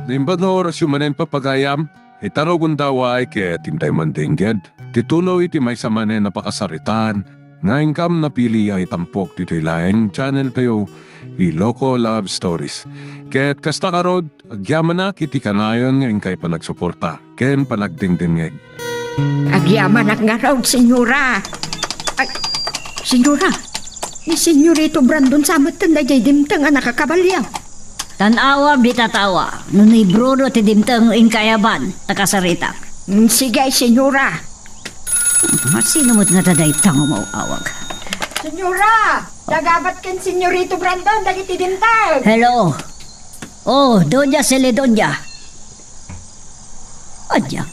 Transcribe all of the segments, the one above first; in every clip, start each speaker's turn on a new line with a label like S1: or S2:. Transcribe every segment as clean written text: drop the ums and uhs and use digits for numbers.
S1: Nimbano orasyon manen papagayam, itaro gundawa ay kaya tintay mandingged. Titulo iti may sa manen napakasaritan, nga ingkam na pili ay tampok dito'y laing channel kayo, Iloko Love Stories. Kaya't kasta karod, agyaman na kiti kanayon nga ingkay panagsuporta, ken panagdingdingeg.
S2: Agyaman ak nga raw, senyora. Ay, senyora, ni senyorito Brandon samatan na jay dimtang anak kakabalya.
S3: Tanawa, bitatawa. Nunay Bruno ti dimtang ingkayaban, nakasarita.
S2: Sige, senyora.
S3: Sino mo't nga taday tango mo awag?
S2: Senyora, nagabat kan senyorito Brandon, dagiti dimtang.
S3: Hello? Oh, Donya Celedonia. Adya,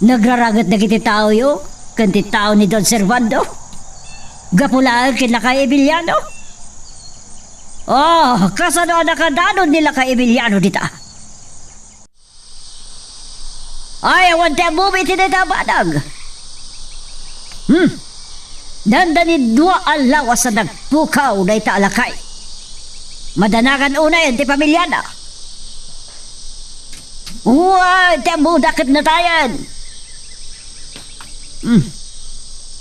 S3: nagraragat na kiti tao yo? Kanti tao ni Don Servando? Gapulaan kila kay Emiliano? Oh, kasano nakadanon nila kay Emiliano dita? Ay, awan tayo bumi tinatabanag. Dandani dua alawas sa nagpukaw na itaalakay. Madanagan una yan, ti pamilyana. Uy, tayo dakit na tayan.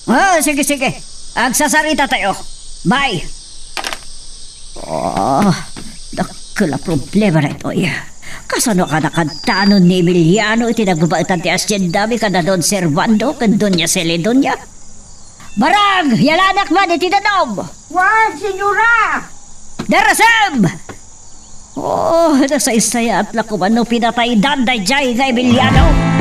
S3: Oh, sige, sige. Agsasarita tayo. Bye. Oh, dakila problema na ito. Kasano ka nakadanon ni Emiliano iti nagbabaitan ti asyendami ka na Don Servando kan Donya Celedonia? Barang! Yalanak man iti danom!
S2: Wag, senyora!
S3: Darasam! Oh, nasa isaya at lakumano pinatay danday jay kay Emiliano.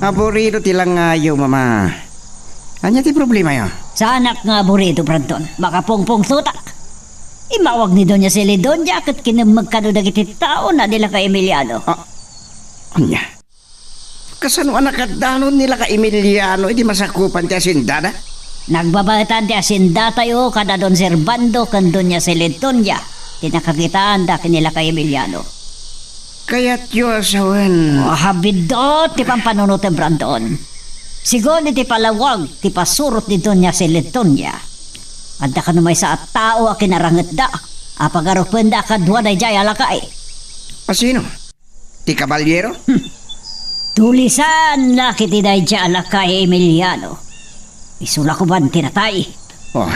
S4: Aburido tilang ngayo, mama. Anya ti problema yo?
S3: Sa anak nga burito, Brandon, makapongpong tutak. Imawag ni Donya Celedonia kat kinamagkano dagiti tao na nila kay Emiliano.
S4: Anya? Kasano anak at danon nila ka Emiliano, hindi masakupan ti asindada?
S3: Nagbabatan ti asinda tayo kada Don Servando kan Donya Celedonia. Tinakakitaan da kinila kay Emiliano.
S4: Kaya't yo asawan.
S3: Oh, habidot ti pampanunot ti Brandon. Sigon ti palawag ti pasurot ni Donya Celedonia. Adda ka numay sa tao a kinaranget da. Apagarupen da ka duwa day jay alakay.
S4: Pasino? Ti kabalyero?
S3: Tulisan laki ti day jay alakay Emiliano. Isula ko ban tinatay.
S4: Oh.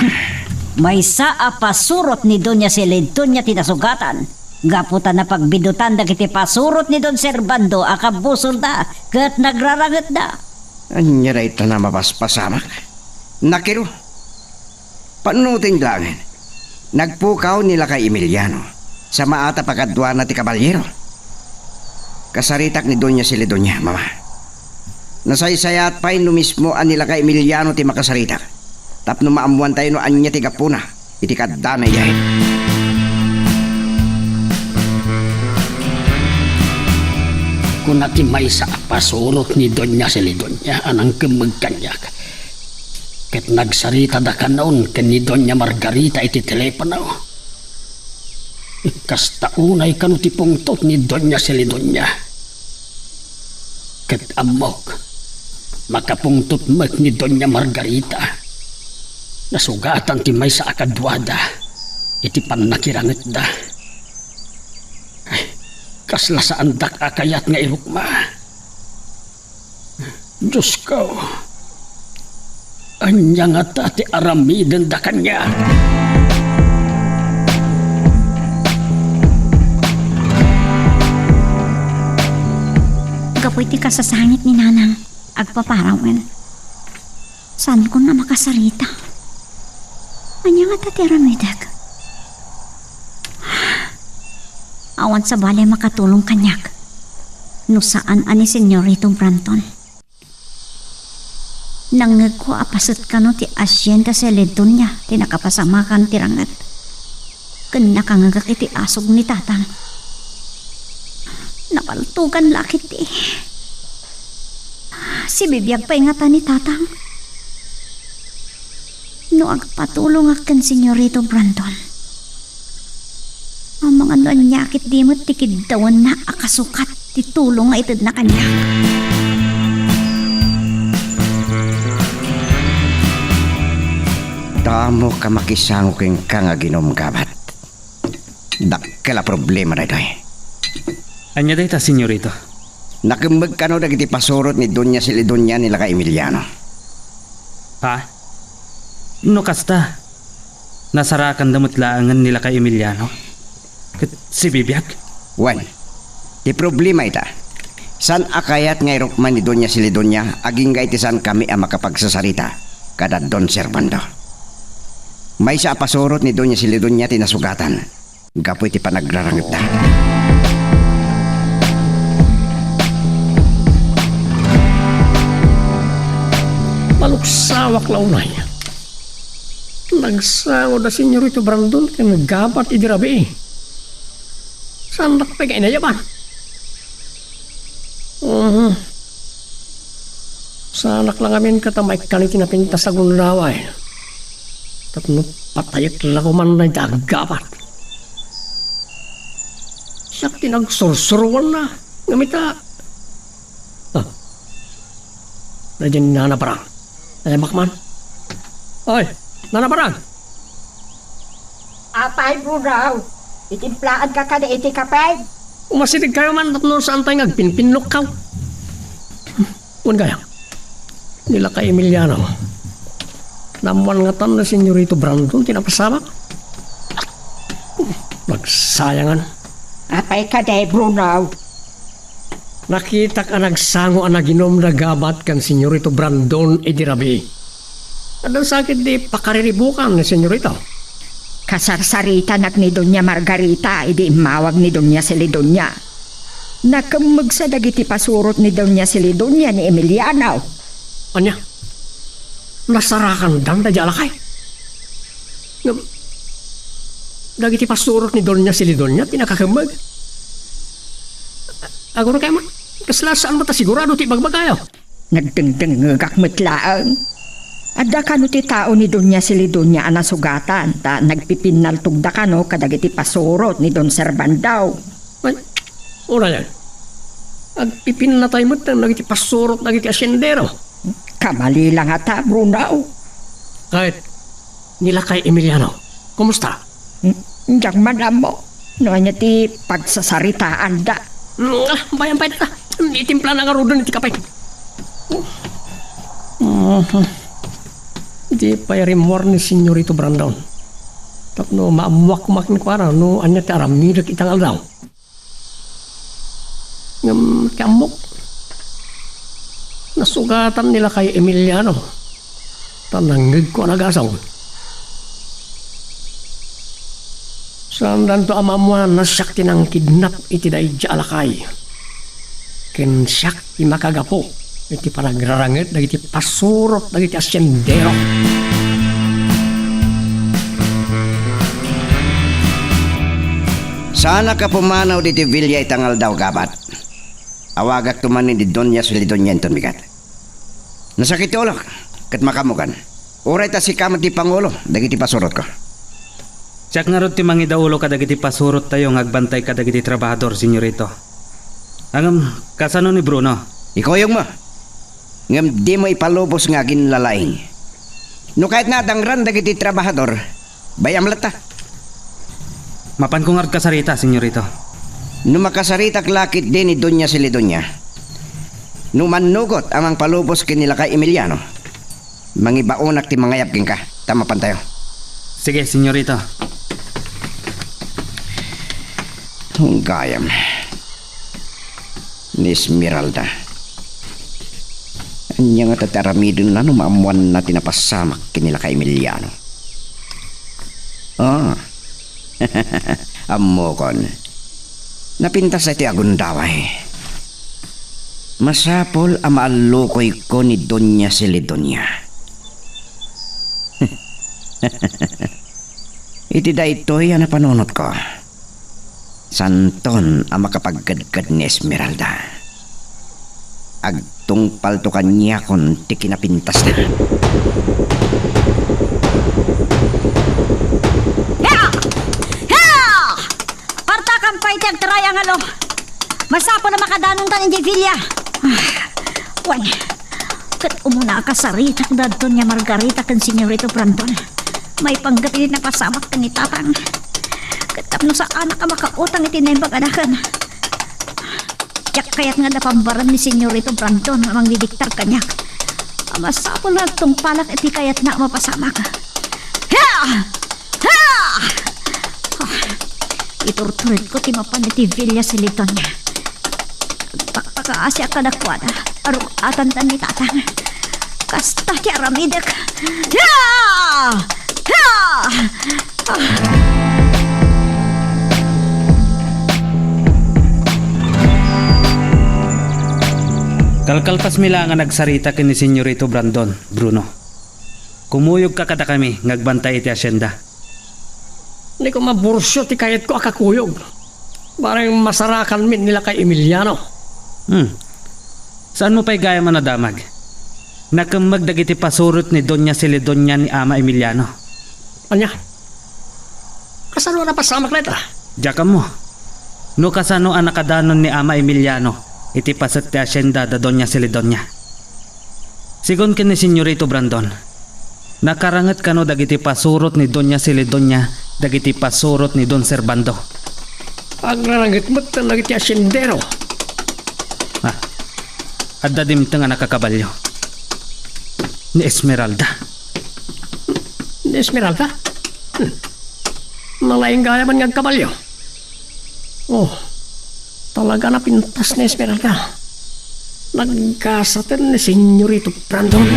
S3: May sa pasurot ni Donya Celedonia tinasugatan. Gaputan na pagbidutan dagiti pasurot ni Don Servando akabusol da kat nagraranget da.
S4: Anya ra ito na mapaspasamak. Nakiro. Panuting langin. Nagpukaw nila kay Emiliano sa maata pagkadwa na ti kabalyero. Kasaritak ni Donya Celedonia, mama. Nasaysayat pa'y no mismo an nila kay Emiliano ti makasaritak. Tapno maamuan tayo no anya ti gapuna iti kaddanay yahin.
S5: Kung natimay sa pasulot ni Donya Celedonia anang kemagkanyak. Ket nagsarita da kanon ken ni Donya Margarita iti telepono. Kasta unay kanu ti pungtot ni Donya Celedonia. Ket amok makapungtot mek ni Donya Margarita. Nasugatan ti may sa akadwada iti panakiranget da. Kasla sa andak akayat nga irukma. Diyos ko, anya nga tati aramiden da kanya.
S6: Gapoy ti kasasangit ni nanang agpaparawen. Saan ko na makasarita? Anya nga tati aramidag. Awan sa balay makatulong kanyak. No saan ani senyoritong Brandon. Nangag ko apasat ka no ti asyenda Celedonia ti nakapasama kan tirangat. Kan nakangagak iti asog ni tatang. Napaltugan lakit eh. Si bibiyag pa ingatan ni tatang. No agpatulong akan senyorito Brandon. Ang mga nanyakit di mo tikiddawan na akasukat titulong nga itad na kanya.
S4: amo ka makisango keng ka nga ginom gabat. Dakala problema na ito eh.
S7: Anya dayta, senyorito.
S4: Nakimbag ka no dagiti pasurot ni Doña Silidonia nila ka Emiliano.
S7: Ha? No kasta. Nasarakan damot laangan nila kay Emiliano. Ket si Bibiag.
S4: Wan, di problema ita. San akayat ngay rukman ni Doña Silidonia aging ga itisan kami ang makapagsasarita kada Don Servando. May sa pasurot ni Doña Silidonia tinasugatan. Gapoy ti panagrarangit na.
S8: Maluksawak launay. Nagsango da senyorito Brandon kay nagabat idirabi. Saan nakapay kayo na yaman? Sanak lang amin katamay kaniti na pintas sa gunaway. Tapno patayat lang ko man na dagabat. Siyak tinagsursuruan na. Ngamita. Nadyan na naparang. Ay, Makman. Oy, nanaparang.
S2: Apay, Brunaw. Itimplaan ka ka na iti kapay.
S8: Umasitig kayo man at no saan tayo nagpinpinlok ka. Kung kaya, nila kay Emiliano. Namuan nga tan na senyorito Brandon, tinapasamak. Nagsayangan.
S2: Apay ka na, Brunaw.
S8: Nakita ka nagsango ang naginom na gabat kan senyorito Brandon edirabi. Adang sakit di pakariribukan ni senyorito.
S2: Kasarsarita ni Doña Margarita, idi mawag ni Doña Silidonia. Nakamag sa dagiti pasurot ni Doña Silidonia ni Emiliano.
S8: Anya? Nasarakan dan da jalakay. Dagiti pasurot ni Doña Silidonia pinakakamag. Aguro kayo man, kaslasaan mo ta sigurado ti bagbagayo.
S2: Nagdengdengagak metlaang. Ada kano ti tao ni Doña Silidonia ana sugatan ta nagpipinaltog da kano kadagiti pasurot ni Don Servando.
S8: Ay, ura yan. Agpipin na tayo mo ta nagiti pasurot nagiti asyendero.
S2: Kamali lang ata, Brunaw.
S8: Kahit nila kay Emiliano, kumusta?
S2: Diyak madam mo. Noanya ti pagsasaritaan da.
S8: Bayan pa na. Itimpla na nga rodon iti kapay. Di pa yarimor ni senyorito Brandon. Tapno maamuak-mak ni kwara no anya ti aramidak itang aldaw. Ngam kamok. Nasugatan nila kay Emiliano. Tananggig ko nagasaw. Saan to amamuan na siyak tinang kidnap iti dahi alakay. Ken siyak ti makagapo iti panagrarangit dagiti pasurot dagiti asyendero.
S4: Sana ka pumanaw diti Villa itangal daw gabat. Awagak tumanin di Doña Silidonia enton bigat. Nasakit ulo kat makamukan. Uray ta si kamat ti Pangulo dagiti pasurot ko.
S7: Siyak nga ron ti mangidaulo kadagiti pasurot tayo ngagbantay kadagiti trabahador, senyorito. Angam, kasano ni Bruno?
S4: Ikoyong mo. Ngam di mo ipalubos nga ginlalaing. No kahit na dangran dagiti trabahador, bayam lata.
S7: Mapan kong art kasarita, senyorito.
S4: No makasaritak lakit din ni Doña Silidonia. No manugot amang palubos kinila kay Emiliano. Mangibaunak ti mangayap king ka. Tama pan tayo.
S7: Sige, senyorito.
S4: Ang gayam. Ni Esmeralda. Anya nga tataramidon na maamuan na tinapasamak kinila kay Emiliano. Amokon. Napintas sa iti agundaway. Masapol ang maalukoy ko ni Doña Silidonia. Iti da ito'y ang napanunot ko. Santon ang makapaggadgad ni Esmeralda. Agtung paltukan niya kon ti kinapintas na.
S3: Parta kampay ti agtarayang masapo na makadanong tan indi Villa. Wan, kat umuna ka sarita dadto niya Margarita kan senyorito Brandon.
S6: May panggabi na pasamak ka ni tatang. Katapno sa anak ka makautang itinaybag anakan. Tiyak kaya't nga napambaran ni Senyorito Brandon amang didiktar kanyak. Amasapol na itong palak iti kaya't na mapasamak. Ha! Ha! Iturturin ko ti mapan iti Villa Siliton niya. Pagpakaasya ka na kwada, arok atantan ni tatang. Kasta ti aramidak. Ha! Ha!
S7: Kalkaltas mila nga nagsarita ken ni Senyorito Brandon, Bruno. Kumuyog ka kada kami, ngagbantay iti asyenda.
S8: Hindi ko mabursyo ti kayat ko akakuyog. Barang masarakan min nila kay Emiliano.
S7: Saan mo pa'y gaya man nadamag? Nakamag dagiti pasurot ni Doña Celedonia ni Ama Emiliano.
S8: Anya? Kasano na pasamak na ita?
S7: Diyaka mo. No kasano ang nakadanon ni Ama Emiliano, iti pasat ti asyenda da Doña Celedonia. Sigon ken ni Senyorito Brandon, nakarangat kano dagiti pasurot ni Doña Celedonia, dagiti pasurot ni Don Servando.
S8: Agnarangit mo't lagi ti asyendero.
S7: At dadimtang nga nakakabalyo ni Esmeralda.
S8: Esmeralda? Malayang gaya man ng kabalyo. Oh, talaga na pintas ni Esmeralda. Nagkasatan ni Senyorito Brandon.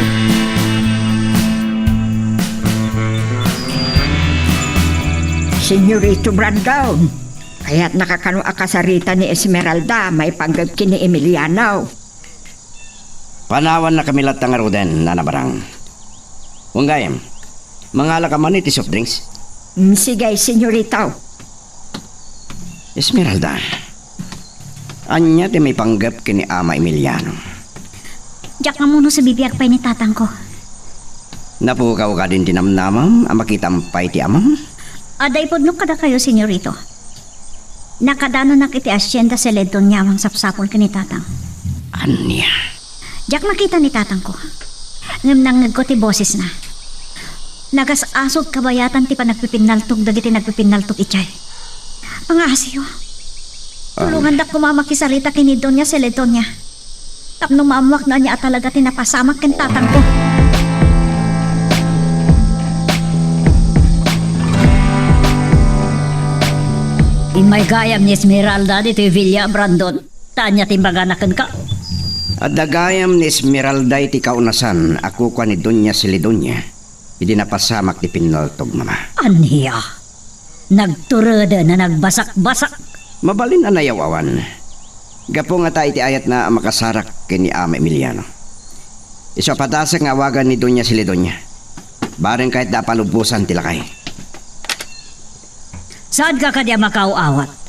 S2: Senyorito Brandon, kaya't nakakano akasarita ni Esmeralda may panggag kini Emiliano.
S4: Panawan na kami lahat ng aruden, nanabarang. Unggayam, mangala ka man iti soft drinks.
S2: Sige, senyorito.
S4: Esmeralda, anya di may panggap kini Ama Emiliano.
S6: Diyak nga muna sa bibiyag pa ni tatang ko.
S4: Napukaw ka din tinamnamam, ang makitampay ti amam.
S6: Aday po nung kada kayo, senyorito. Nakadano na kiti asyenda sa ledon niya ang sapsapol ka ni tatang.
S4: Anya?
S6: Diyak nakita ni tatang ko. Ngam nang ko ti boses na. Nagas-asog kabayatan ti pa nagpipinaltog dagiti nagpipinaltog itchay. Ang asiyo. Tulungan dak kumamakisarita kini Doña Celedonia. Tapno maamuak na niya at talaga tinapasamak ken tatang ko.
S3: Imay gayam ni Esmeralda dito Villa Brandon. Tanya timbaganakan ka.
S4: At dagayam ni Esmeralda iti kaunasan, ako kwa ni Doña Celedonia. Hindi napasamak ti pinaltog, mama.
S3: Aniya. Nagturada na nagbasak-basak.
S4: Mabalin na nayawawan. Gapo nga tayo iti ayat na makasarak kini Ama Emiliano. Iso patasak nga awagan ni Doña Celedonia. Bareng kahit da palubusan tilakay.
S3: Saan ka kanya makauawat?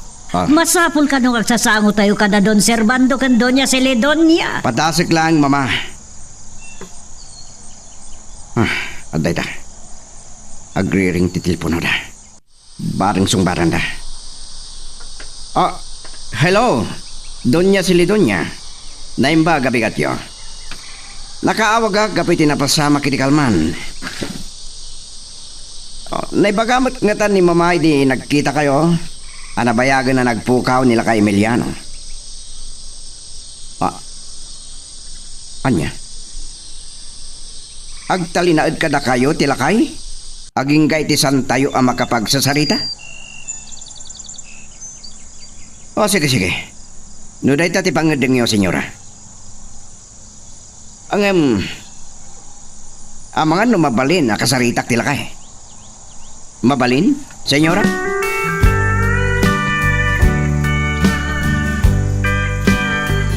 S3: Masapul ka nung agsasango tayo kada Don Servando kan Doña Celedonia.
S4: Patasak lang, mama. Aday ta. Agriring titilpono da. Bareng sungbaran da. Hello. Doña Celedonia. Naimba gabi katyo. Nakaawag ka gabi tinapasama kiti kalman. Naibagamot nga tan ni mama di nagkita kayo. Anabayagan na nagpukaw nila kay Emiliano. Anya? Agtalinaad ka na kayo tilakay? Aging gay ti santayo ang makapagsasarita? Sige. Nuday tati pangadeng yo, senyora. Ang mga mabalin na kasaritak tilakay. Mabalin, senyora?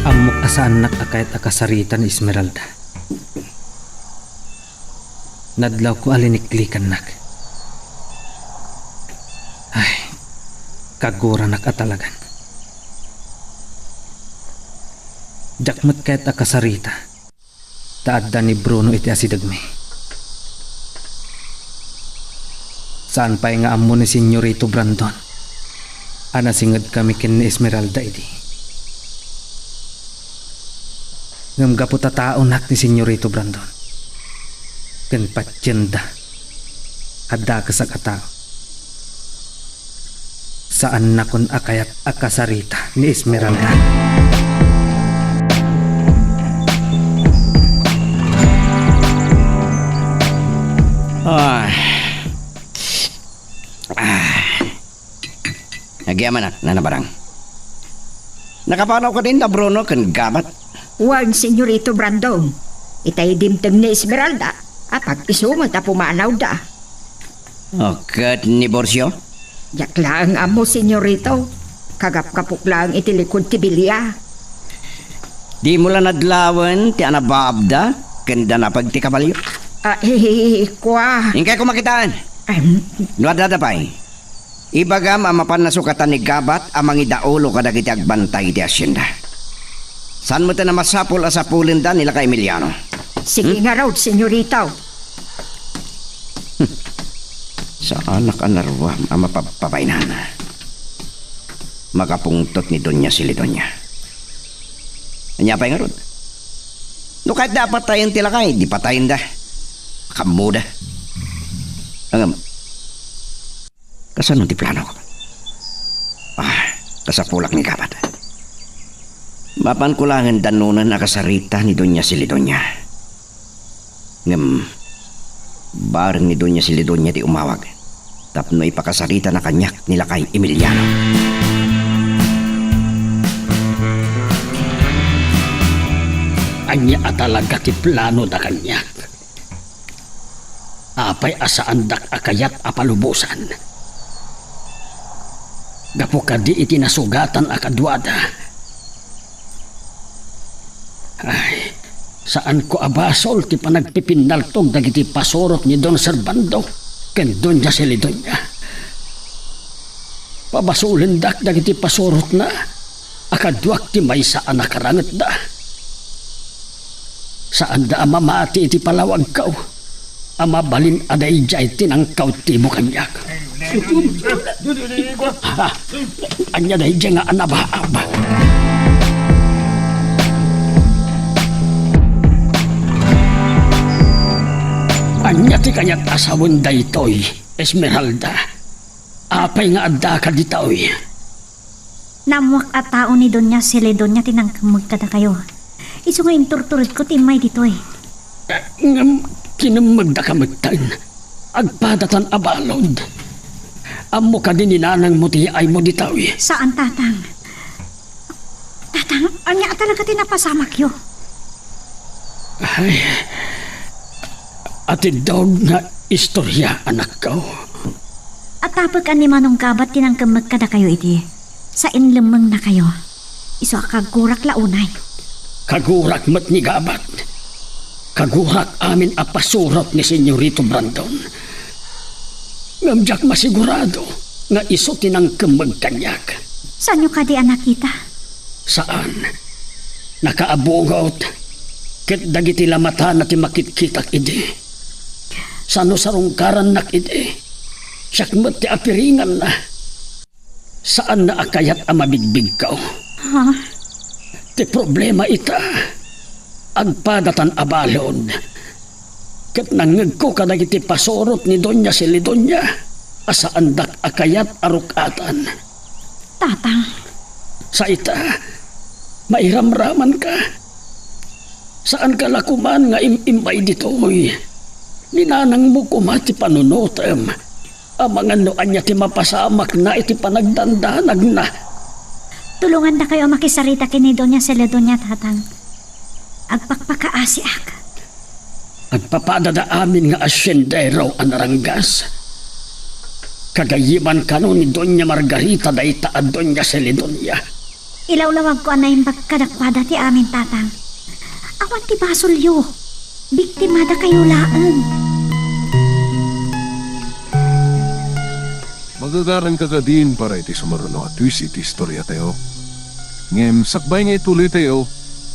S7: Amok asaan nakakait akasarita ni Esmeralda. Nadlaw ko aliniklikan nak. Ay, kagura nak atalagan. Jakmat kahit akasarita. Taadda ni Bruno iti asidagme. Saan pa'y nga amo ni Senyorito Brandon? Anasingad kami kin ni Esmeralda iti. Ngam gaputa tao nak ni Senyorito Brandon. Ken patyenda. adda ka sa katao. Saan na kun akayat akasarita ni Esmeralda?
S4: Nagyaman na nabarang. Nakapanaw ka din na Bruno kan gabat.
S2: Huwag, Senyorito Brandon. Itay dimteng ni Esmeralda. Apag isumat na pumanaw da.
S4: O kat ni Borsyo?
S2: Yak lang amo, Senyorito. Kagap-kapok lang itilikod ti Bilya.
S4: Di mo lang nadlawan ti anababda kanda na pag ti kabalyo.
S2: Kwa.
S4: Ingkay ko makitaan. Nuadada pa'y. Ibagam ang mapanasukatan ni Gabat amang idaulo kadagiti agbantay ti asyenda. San mo ta na masapul asapulin da nila ka Emiliano?
S2: Sige nga raw, Senyorito.
S4: Sa anak anarwam ang mapapapainan. Makapungtot ni Donya Silidonya. Anya pa nga ron. No kahit na patayin tila kay, di patayin da. Kamuda. Kasano ti plano ko? Kasapulak ni Gabat. Mapan ko lang ang danunan na kasarita ni Donya Silidonya. Bareng ni Donya Silidonya di umawag. Tapno ipakasarita na kanyak nila kay Emiliano.
S5: Anya atalaga ti plano da kanyak. Apay asaan dak akayat apalubusan. Gapo ka di iti nasugatan akadwada. Ay, saan ko abasol ti panagpipinaltog dagiti pasorot ni Don Servando ken Donya Silidonya. Pabasulin dak dagiti pasorot na akadwak ti may saan nakaranget da. Saan da mamati iti palawag kaw? Ama balin aday jay tinangkaw ti mo kanyak. Anya day jay nga anabaab. Anya ti kanyat asawon daytoy, Esmeralda. Apay nga adda ka ditoy.
S6: Namuak at tao ni Donya Silidonya tinangkamag kada kayo. Iso nga inturturit ko timay ditoy.
S5: Kinamagda ka magtain. Agpadatan abalod. Amo ka din ninanang mo ti ay mo ditawi.
S6: Saan, Tatang? Tatang, anya talaga tinapasamak yo.
S5: Ay, atid daw nga istorya, anak ko.
S6: At tapag ni Manong Gabat tinangkamag kada kayo iti. Sa inlemang na kayo. Iso akagurak launay.
S5: Kagurak mat ni Gabat. Kagurak amin apasurot ni Senyorito Brandon. Ngamjak masigurado nga iso tinangkamag kanyak.
S6: Saan nyo ka di anak kita?
S5: Saan? Nakaabungot. Ket dagiti lamata na ti makitkitak idi. Sano sarungkaran nak idi. Siyakmat ti apiringan na. Saan na akayat ang mabigbig ka?
S6: Ha?
S5: Ti problema ita. Agpadatan abalon. Ket nangeg ko kadagiti pasorot ni Donya Silidonya. Asaan dak akayat arukatan.
S6: Tatang.
S5: Sa ita, mairamraman ka. Saan ka lakuman nga imay ditoy? Ninanang mo kumati panunotem. Ang mga noan niya ti mapasamak na iti panagdandanag na.
S6: Tulungan na kayo makisarita kini Donya Silidonya, Tatang. Agpakpakaasi ak.
S5: Agpapadada amin nga asyendero ang naranggas. Kagayiman ka no ni Donya Margarita da ita at Donya Silidonya.
S6: Ilawlawag ko na yung pagkadakwada ti amin, Tatang. Awan ti basulyo. Biktimada kayo laan.
S1: Magagaran ka din para iti sumaruno at twist iti istorya tayo. Ngem, sakbay nga ituloy tayo.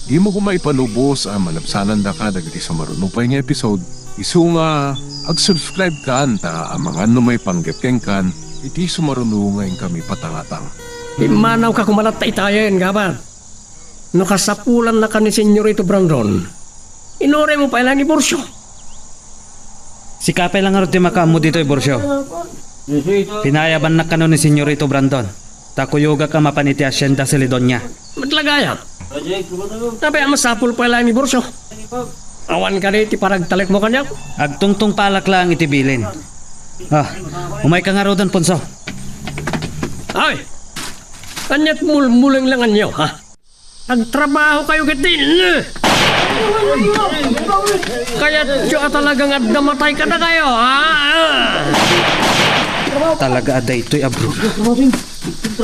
S1: Di mo kung maipalubos ang malabsanan da ka dagiti sumaruno pa nga episode. Isu nga, ag-subscribe ka ta ang mga may panggapkeng kan iti sumaruno ngayon kami patangatang.
S8: Imanaw ka kumalat ta itayen, Gabat. No kasapulan na ka ni Senyorito Brandon. Inore mo pa ilang iborsyo.
S7: Si kapay lang di makaamo dito Borsyo. Pinayaban na kano ni Senyorito Brandon. Takuyoga ka mapaniti asyenda sa Lidonya.
S8: Matlagaya. Tapi ang masapul pa lang ni Borsyo. Awan ka rin, ti paragtalik mo kanya.
S7: Agtungtong palak lang itibilin. Umay ka nga rodan, Ponso.
S8: Ay, kanyat mulmulang lang anyo, ha? Nagtrabaho kayo kitin. Kaya tiyo talagang at namatay ka na kayo, ha?
S7: Talaga ada ito'y abro.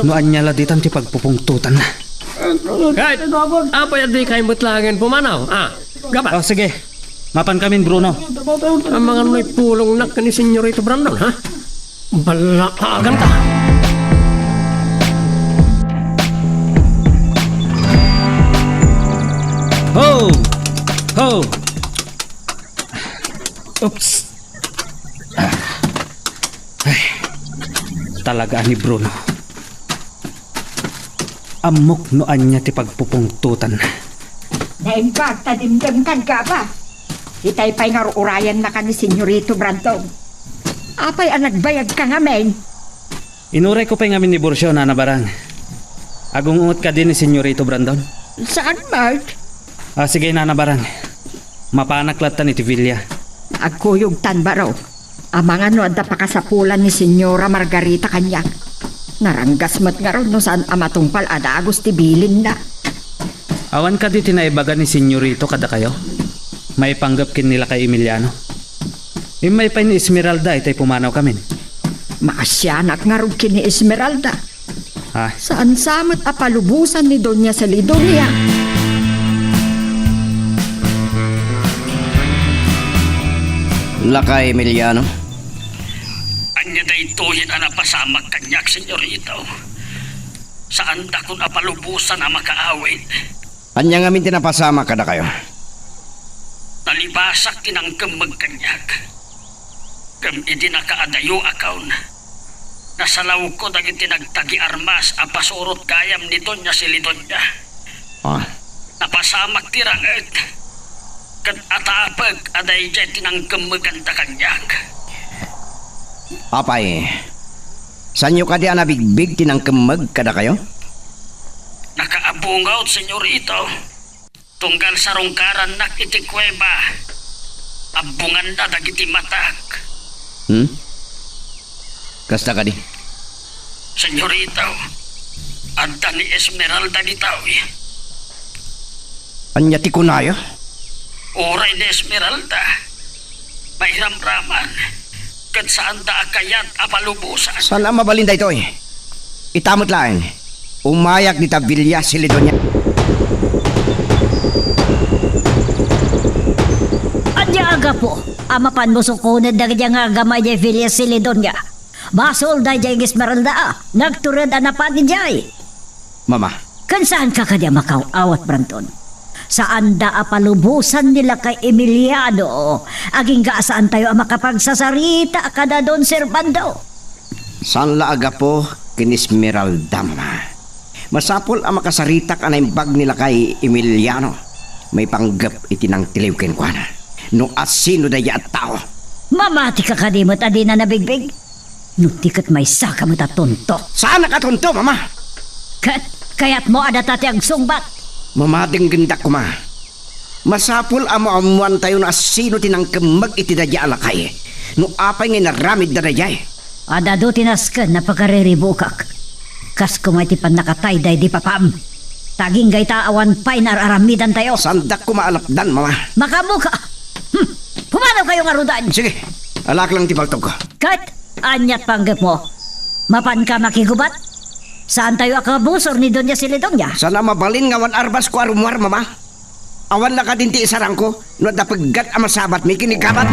S7: Noan niya laditan ti pagpupungtutan na.
S8: Kahit, apa yan di kayo matlangin pumanaw, ha? Gaba,
S7: Sige. Mapan kamin, Bruno.
S8: ang mga may pulong nak ni Senyorito Brandon, ha? Balaagan ka.
S7: Ho! Ho! Oops! Ay, talaga ni Bruno. Amok noan niya ti pagpupungtutan.
S2: Naimbag, tadimdam kan ka ba? Itay pa'y nga urayan na ka ni Senyorito Brandon. Apay ang nagbayag ka nga, men.
S7: Inuray ko pa yung amin ni Borsyo na nabarang. Agungungot ka din ni Senyorito Brandon.
S2: Saan, Mark?
S7: Sige na nabarang. Mapanaklat ta ni Tivilla.
S2: Agkuyog tan ba raw? Amang ano anda pakasapulan ni Senyora Margarita kanyak. Naranggas mat nga raw no saan amatungpal ada agos tibilin na.
S7: Awan ka di tinaibaga ni Senyorito kada kayo? May panggap kin nila kay Emiliano. May pa ni Esmeralda itay pumanaw kami.
S2: Makasyanak nga raw kini Esmeralda.
S7: Ah,
S2: Saan samot apalubusan ni Doña Celidonia.
S4: Lakay Emiliano.
S5: Anya da ituhin ang napasamak kanyak, senyorito. Saan da kung apalubusan ang makaawin?
S4: Anya nga min tinapasama kada kayo.
S5: Nalibasak tinangkam magkanyak. Kam idi nakaadayo akaw na. Nasalaw ko daging tinagtagi armas apasurot kayam ni Doña Celidonia.
S4: Ah,
S5: Napasamak tirangat. Kat atapag aday dyan tinangkam maganda kanyak.
S4: apay. Sanyo ka di anabigbig tinangkemeg kada kayo?
S5: Nakaabungaw, senyorito. Tunggal sa rungkaran nak iti kuweba. Abungan na dagiti matak.
S4: Kasta ka di.
S5: Senyorito, adda ni Esmeralda ni Tawi.
S4: Anya ti kunayo?
S5: Oray ni Esmeralda. Mahiram-raman. Kan saan da akayat apalubusan.
S4: Sana mabalinda ito eh. Itamot lain. Umayak ni Tabilla si Lidonia.
S3: Adya aga po, amapan mo sukunod na kanya nga gamay niya Villa Celidonia. Basol da jay Esmeralda nagturad anapan ni jay.
S4: Mama,
S3: Kan saan ka kanya makaw awat Branton? Saan da apalubusan nila kay Emiliano? Aging saan tayo ang makapagsasarita kada Don Servando?
S4: saan laaga po kin Esmeralda, mama? Masapol ang makasarita ka na bag nila kay Emiliano. May panggap itinang tiliwkin ko na. No asino da at tao.
S3: Mamati ka kadimot adi na nabigbig. Nutikat may saka mo tatunto.
S4: Saan nakatunto, mama?
S3: Kaya't mo ada tati ang sungbat.
S4: Mamading ganda ko, ma. Masapol amo amuan tayo na asino tinangkemeg itidadya alakay. No apay ngay naramid da dayay.
S3: Ada do tinasken na pagkariribukak. Kas kumay ti nakatay day di papam. Taging gay taawan pa'y nararamidan tayo.
S4: Sandak ko maalapdan, mama.
S3: Makamuka! Pumanaw kayo nga rudan!
S4: Sige, alak lang ti paltog ko.
S3: Kat, anyat panggap mo. Mapan ka makigubat? Saan tayo akabusor ni Doña Celidonia?
S4: Sana mabalin nga wan arbas ko arumwar, mama. Awan na ka din ti isarang ko. No dapagat ang masabat, may kinikabat.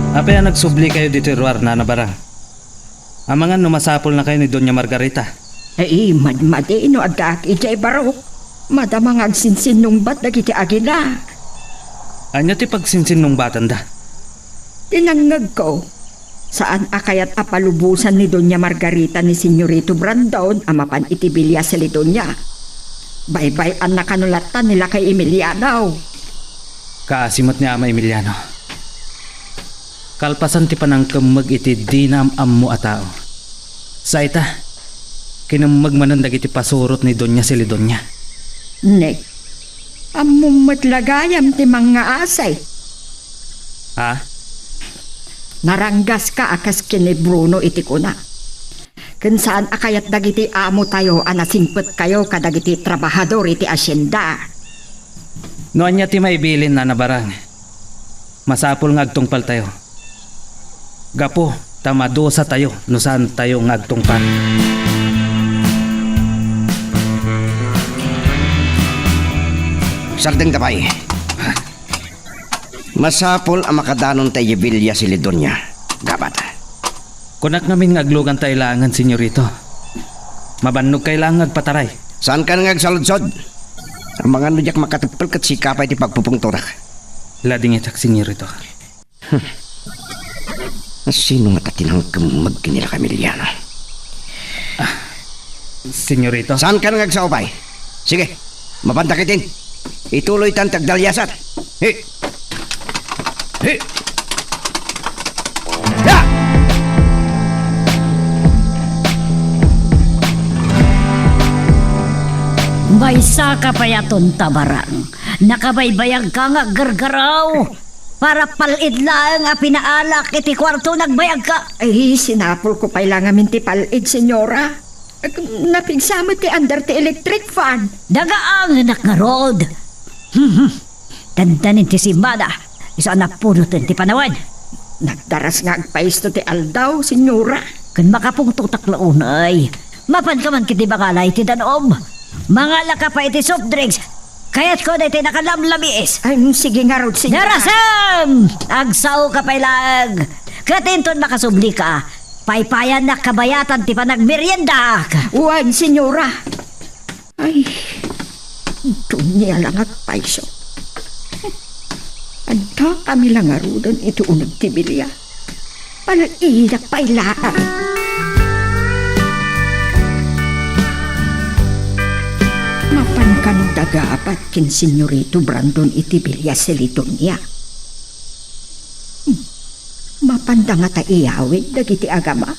S7: Apay ang nagsubli kayo dito Ruar na nabarang. Amangan numasapol na kayo ni Doña Margarita.
S2: Madmadino agak ijay baro. Madamang agsinsin nung bat dagiti agila.
S7: Anya ti pagsinsin nung batan da?
S2: Tinangag ko. Saan akayat apalubusan ni Doña Margarita ni Senyorito Brandon amapan iti Villa Celidonia. Baybay ang nakanulatan nila kay Emiliano.
S7: Kaasimot ni Ama Emiliano. Kalpasan ti panang kamag iti di na ammo a tao. Sa ita, kinamag manandag iti pasurot ni Doña Celidonia.
S2: Nek, among matlagayam ti mga asay.
S7: Ha?
S2: Naranggas ka akas kini Bruno iti kuna. Kung saan akayat dagiti amo tayo anasingpet kayo kadagiti trabahador iti asyenda.
S7: Noan niya ti maibilin na nabarang. Masapol nga agtungpal tayo. Gapo, tamadosa tayo no saan tayo nga agtungpal.
S4: Sardeng tapay. Masapol ang makadanon tayo Villa Celidonia. Gabat.
S7: Kunak namin nga aglugan tayo langan, senyorito. Mabannog kailangan agpataray.
S4: Saan ka nang agsaludsod? Ang mga nudyak makatapal kat sikapay ti pagpupungturak.
S7: Lading itak, senyorito.
S4: Sino nga tatinang kamag kinila Emiliano?
S7: Senyorito.
S4: Saan ka nang agsaupay? Sige, mapantakitin. Ituloy tan tagdalyasat. He! He! Ya!
S3: Baysa ka payaton tabarang. Nakabaybayag ka nga gargaraw. Para palid lang nga pinaalak iti kwarto nagbayag ka.
S2: Ay, sinapol ko pa lang aminti palid, senyora. Napigsama ti under ti electric fan.
S3: Dagaang anak nga rod. Tandanin ti simada. Isa na punutin ti panawan.
S2: Nagdaras nga agpaisto ti aldaw, senyora.
S3: Kan makapungtutak launay. Mapan ka man kiti bakalay ti danom. Mga laka pa iti soft drinks. Kaya't ko na iti nakalamlamis.
S2: Ay, sige nga rod, senyora.
S3: Narasam! Agsaw ka pailag. Katinton makasubli ka. Paypayan na kabayatan ti panagmerienda.
S2: Uwan, senyora. Ay, doon niya lang agpaiso. Anta kami lang arudan ito unag tibilya. Palaidak pailaan. Mapan ka nung dagapat kin senyorito Brandon iti Villa Celidonia. Mapanda nga ta iyawid dagiti agama.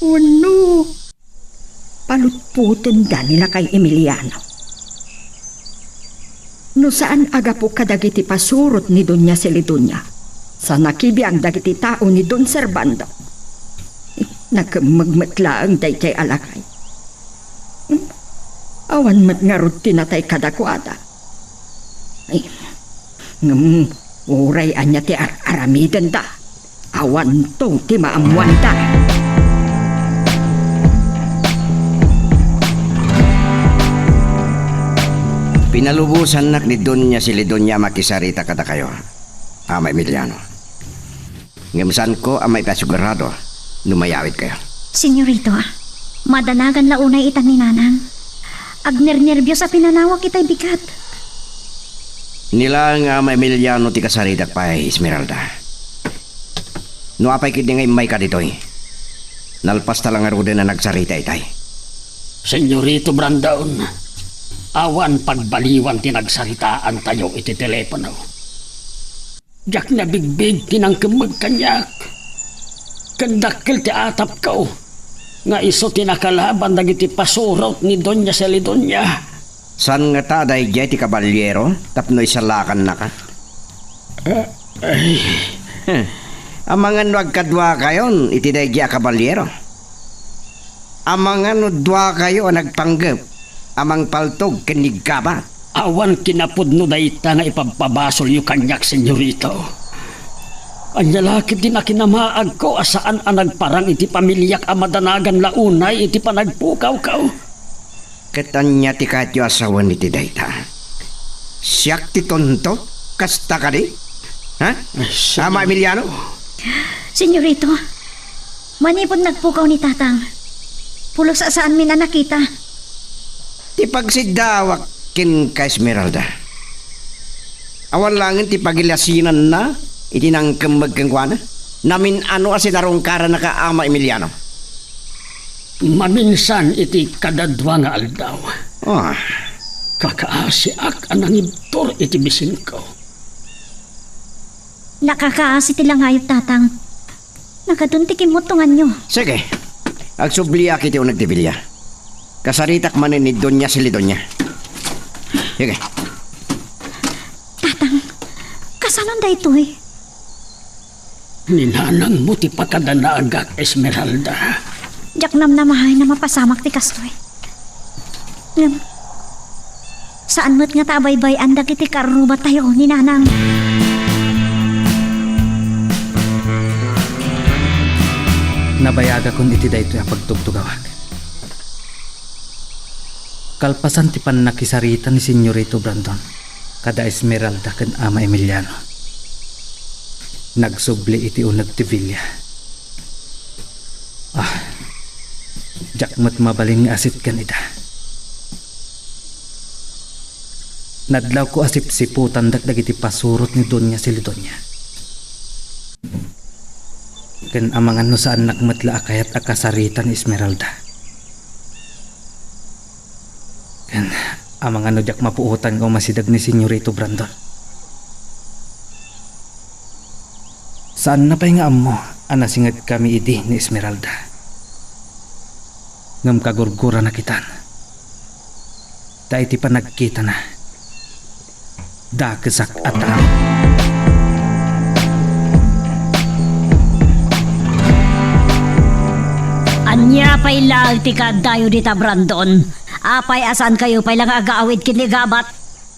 S2: Uno, palutputin da nila kay Emiliano. No saan aga po kadagiti pasurot ni Doña Celidonia sa nakibiyang dagiti tao ni Don Servando. Nagmagmatla ang dayjay alakay. Awan mat nga rod tinatay kadakwada. Ay, uray anya ti aramidan da. Awan to ti maamuan da.
S4: Pinalubusan nak ni Doña Celidonia makisarita kada kayo, Ama Emiliano. Ngamsan ko ang may pasigurado numayawid kayo.
S6: Senyorito, madanagan launay itan ni Nanang. Agner-nervyos sa pinanawag kita'y bigat.
S4: Nila nga Ama Emiliano ti kasaritak pa Esmeralda. No apay kiti ngay may kaditoy. Nalpas talang arude na nagsarita itay.
S5: Senyorito Brandon, awan pagbaliwan tinagsaritaan tayo iti telepono. Jak na bigbig tinangkemag kanyak. Kandakil ti atap kao. Nga iso tinakalaban dagiti pasurot ni Doña Celidonia.
S4: San nga ta day jay ti kabalyero tapno isalakan na ka? Amangan wag kadwa kayon iti day jay kabalyero. Amangan dwa kayo nagpanggap. Amang paltog kinig ka ba?
S5: Awan kinapudno dayta nga ipagpabasol yu kanyak, senyorito. Anyalaki din na kinamaag ko asaan ang nagparang iti pamilyak amadanagan launay iti panagpukaw kao.
S4: Katanya ti katyo asawan iti dayta. Siyak ti tonto? Kasta ka di? Ha? Ama Emiliano?
S6: Senyorito, manipod nagpukaw ni Tatang. Pulos saan mi na nakita.
S4: Ti pagsidawak kin ka Esmeralda. Awan langin ti pagilasinan na iti nang kemagkengkwana. Namin ano asi darong kara na ka Ama Emiliano.
S5: Maminsan iti kadadwa nga aldaw.
S4: Oh,
S5: Kakaasiak anang ibtor iti bisin ko.
S6: Nakakaasi tila ngayot tatang. Nakaduntikin mo tungan nyo.
S4: sige. Agsubliak iti unag tibilya. Kasaritak manin ni Doña Silidonya. Sige.
S6: Tatang, kasanon da ito eh?
S5: Ninanang mo ti pagkadanaagak, Esmeralda.
S6: Diyak namnamahay na mapasamak ti kastoy. Saan mo't nga tabaybay andag iti karuba tayo ni nanang?
S7: Nabayaga kun iti dayto yung pagtugtugawag. Kalpasan ti panakisarita ni Senyorito Brandon kada Esmeralda ken Ama Emiliano. Nagsubli iti unag ti Villa. Jakmat mabaling nga asit kan ita. Nadlaw ko asip-siputan dagdag iti pasurot ni Doña Silidonya. Ken amangan no saan nakmatla akayat akasarita ni Esmeralda. Ken amangan no jak mapuutan ko masidag ni Senyorito Brandon. Saan na pa'y nga amo anasingad kami idi ni Esmeralda. Ngam kagurgura na kitan. Dahil ti pa nagkita na. Dakesak atang.
S3: Anya pa'y lang ti kadayo dita Brandon. Apay asan kayo pa'y lang agaawid kinigabat.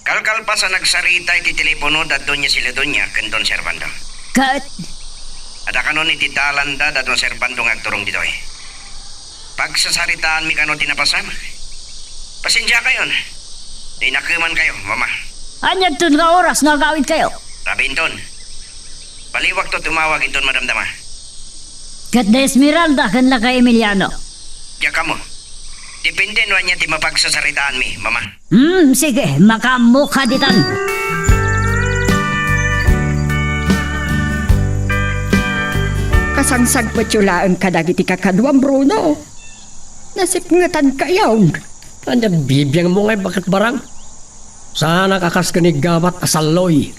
S4: Kalkal pa sa nagsarita iti telepono da Doña Silidonya ken Don Servando.
S3: Kat,
S4: Ada kanon iti talanda da Don Servando ngagturong dito eh. Pagsasaritaan mi kano tinapasam. Pasensya kayon. Di nakuman kayo, mama.
S3: anya tun nga oras nga agaawid kayo.
S4: Rabinton. Baliwag to tumawag iton madamdama.
S3: Kat na Esmeralda kan la kay Emiliano.
S4: Diya ka mo. Depende no niya ti mapagsasaritaan mi, mama.
S3: Sige, makamukha ditan.
S2: Kasangsag patsulaan ka dagiti kakadwang Bruno. Nasipngatan ka yawn.
S8: Anya bibiyang mo ngay bakit barang? Sana kakas kanigabat asaloy.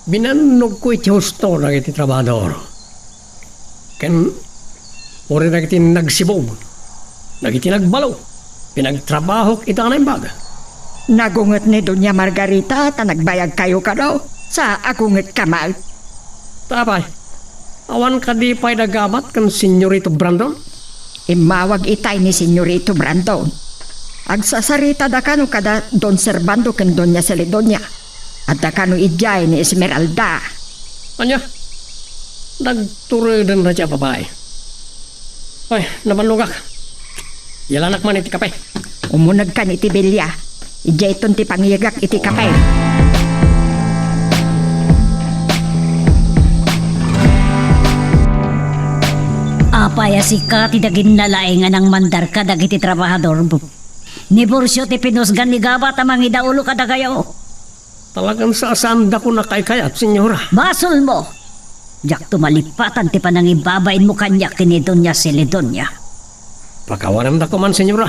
S8: Binanog ko iti husto na iti trabador. Ken, uri na iti nagsibog. Nagiti nagbalo. Pinagtrabaho kita na imbaga.
S2: Nagungot ni Doña Margarita ta nagbayag kayo ka daw. Sa agungot kamal.
S8: Tapay, awan ka di pa'y nagabat kan Senyorito Brandon?
S2: Imawag itay ni Senyorito Brandon. Agsasarita da kano kada Don Servando ken Doña Silidonya. At da kano idjay ni Esmeralda.
S8: Anya, nagtuloy din na siya babae. Ay, namanlugak. Yalanak man iti kapay.
S2: Umunag ka ni Tibilya. Idjay ton ti pangiyagak iti kapay.
S3: Apay asika ti dagin nalaengan ng mandar ka dagiti trabahador. Ni Borsyo ti pinusgan ni gabat amang idaulo kada kayo.
S8: Talagang sa asanda ko na kay-kayat, senyora.
S3: Basol mo! Jak tumalipatan ti panangibabain mo kanya kini Doña Silidonya.
S8: Pagkawanan da ko man, senyora.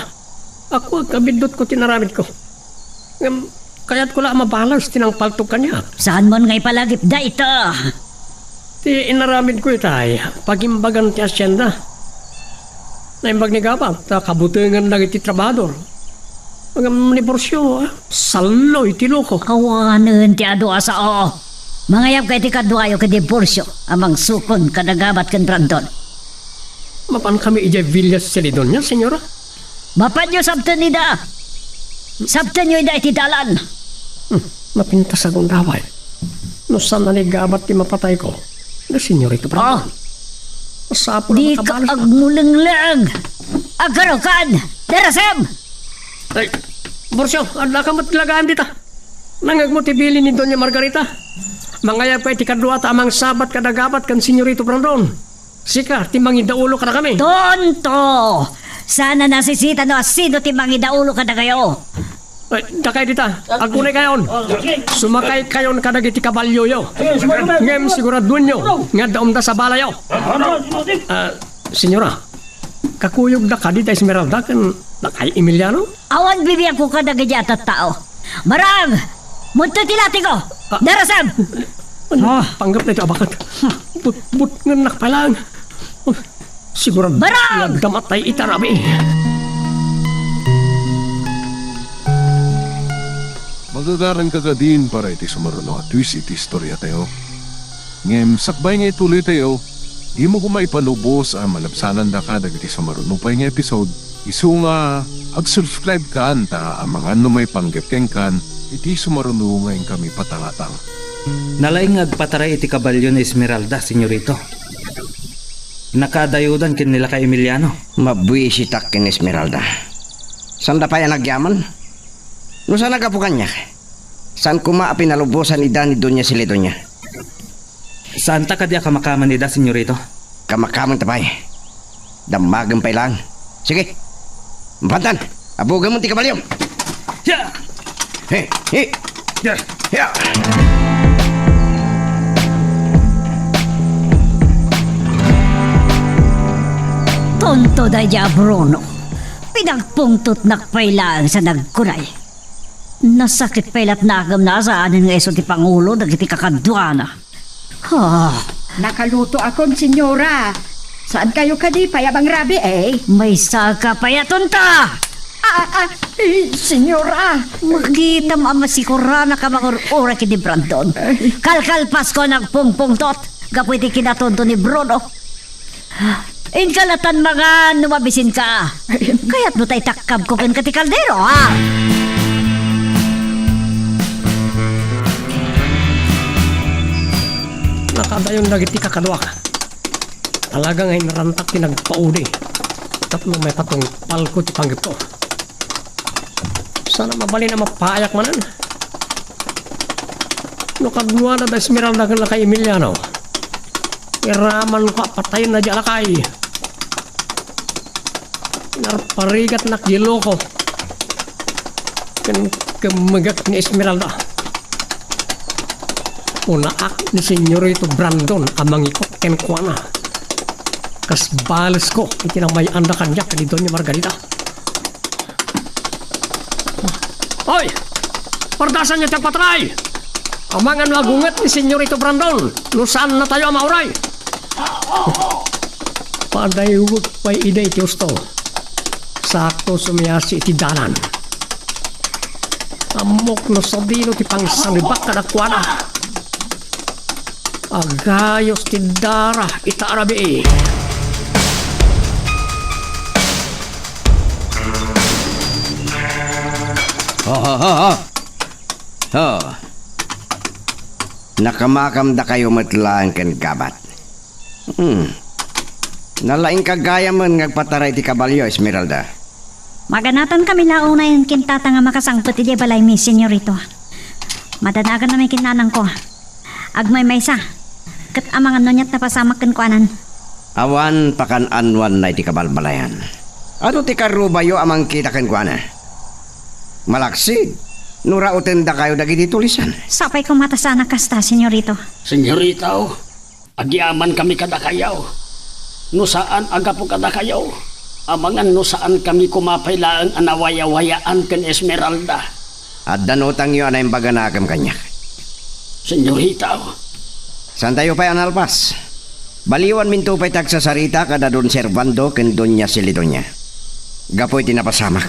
S8: Ako, kabidot ko, tinaramid ko. Kaya't ko lang mabalas, tinangpaltok kanya.
S3: Saan mo ngay palagip da ito?
S8: Ti inaramid ko itay, pagimbagan ti asyenda. Naimbag ni Gabang, ta kabutingan lang iti trabador. Pagam ni Borsyo, saloy ti loko.
S3: Kawanan ti ado asa oo. Mangayap kay ti kadwayo kay di Borsyo, amang sukon kadagabat kan Brandon.
S8: Mapan kami ijay Villas Silidonya, senyora?
S3: Mapan nyo sabtan ni da. Sabtan nyo ida iti dalan.
S8: Mapintas akong daway. No saan na ni Gabat ti mapatay ko? Na senyorito Brandon. Masapo na
S3: Di ka
S8: makabalik.
S3: agmulanglang. Agarokan! Terasem!
S8: Ay, Borsyo, adla ka matlagaan dita. Nangagmotibili ni Doña Margarita. Mangayag pa iti kadwa tamang sabat kadagabat kan senyorito Brandon. Sika, timang idaulo ka na kami.
S3: Tonto! Sana nasisita no sino timang idaulo ka na kayo.
S8: Ay, dakay dita. Agunay kayon. Sumakay kayon kadagiti kabalyo yo. Ngem siguradun nyo. Nga daom da sa balayo. Senyora, kakuyog da ka di da Esmeralda kan nakay Emiliano?
S3: Awan bibiyang ko ka nagaya at tao. Marang! Munto tilati ko! Darasam!
S8: Panggap na ito abakat. But nganak pa lang. Siguro
S3: Barang!
S8: nagdamatay itarabi.
S1: Magagaran ka ka din para iti sumaruno at twist iti istorya tayo. Ngem, sakbay nga ituloy tayo, di mo kumaipalubos ang malabsanan da ka dagiti sumaruno pa nga episode. Isu nga, ag-subscribe ka anta ang mga ano may panggapkeng kan, iti sumaruno ngayon kami patangatang.
S7: Nalaing agpataray iti kabalyo ni Esmeralda, senyorito. Nakadayudan kin nila kay Emiliano.
S4: Mabuisitak kin Esmeralda. Saan da pa yan nagyaman? No saan nagapukan niya? Saan kuma pinalubusan ni Doña Silidonia?
S7: Saan ta kadya kamakaman nida, senyorito?
S4: Kamakaman tapay. Damagan pa lang. Sige. Mapantan. Abugan mo ti kabalyo.
S7: Ya!
S4: Hey, hey.
S7: Ya!
S4: Yeah.
S3: Tonto da ya Bruno. Pinagpungtot nakpailang sa nagkunay. Nasakit pailat nagam na saanin nga iso ti Pangulo dagiti kakadwana.
S2: Nakaluto akon, senyora. Saan kayo kadi payabang rabi eh?
S3: May saka payaton ta!
S2: Senyora.
S3: Makita mo ang masikura na kamangurura kini Brandon. Kalkalpas ko nagpungpungtot. Gapuiti kinatonto ni Bruno. Inkalatan mga numabisin ka. Kaya't mo tay takab ko ken kati kaldero, ha?
S8: Nakadayon dagiti kakadwa ka. Talaga ngayon narantak tinagpaudi. Tapno may patong palko ti panggap to. Sana mabali na mapayak manan. No kadwa na da Esmeralda kan kay Emiliano. Iraman ko patayin na di alakay. Narparigat nakjilo ko. Kan kemagak ni Esmeralda. Unaak ni Senyorito Brandon amang ikot ken kuana. Kas bales ko iti nang may andakan niya kani Doña Margarita. Hoy! Pardasan niya tiyang patray! Amangan lagungat ni Senyorito Brandon. Lusaan na tayo amauray. Padayugot pa'y ida iti usto. Sakto sumiyasi iti dalan. Amok no sabino ti pangsanibak kadakwana. Agayos ti dara itaarabi.
S4: Nakamakam da kayo matlaan ken gabat. Nalaing kagaya man ngagpataray ti kabalyo, Esmeralda.
S6: Maganatan kami launa yung kintata nga makasangpot iti balay mi, senyorito. Madanagan na may kinanang ko. Agmay maysa. Kat amangan no niya't napasamak kan kuanan.
S4: Awan pakan anwan na iti kabalbalayan. Ano ti karubayo amang kita ken kuana? Malaksid. Nurauten da kayo dagiti tulisan.
S6: Sapay kong mata sana kasta, senyorito.
S5: Senyorita, agyaman kami kadakayaw. No saan agapo kadakayaw. Amangan no saan kami kumapailaan anawaya-wayaan ken Esmeralda.
S4: At danutang yun na yung baganakam kanya.
S5: Senyorita,
S4: San tayo pa'y analpas? Baliwan minto pa'y tagsasarita kada Don Servando ken Doña Silidonia. Gapoy tinapasamak.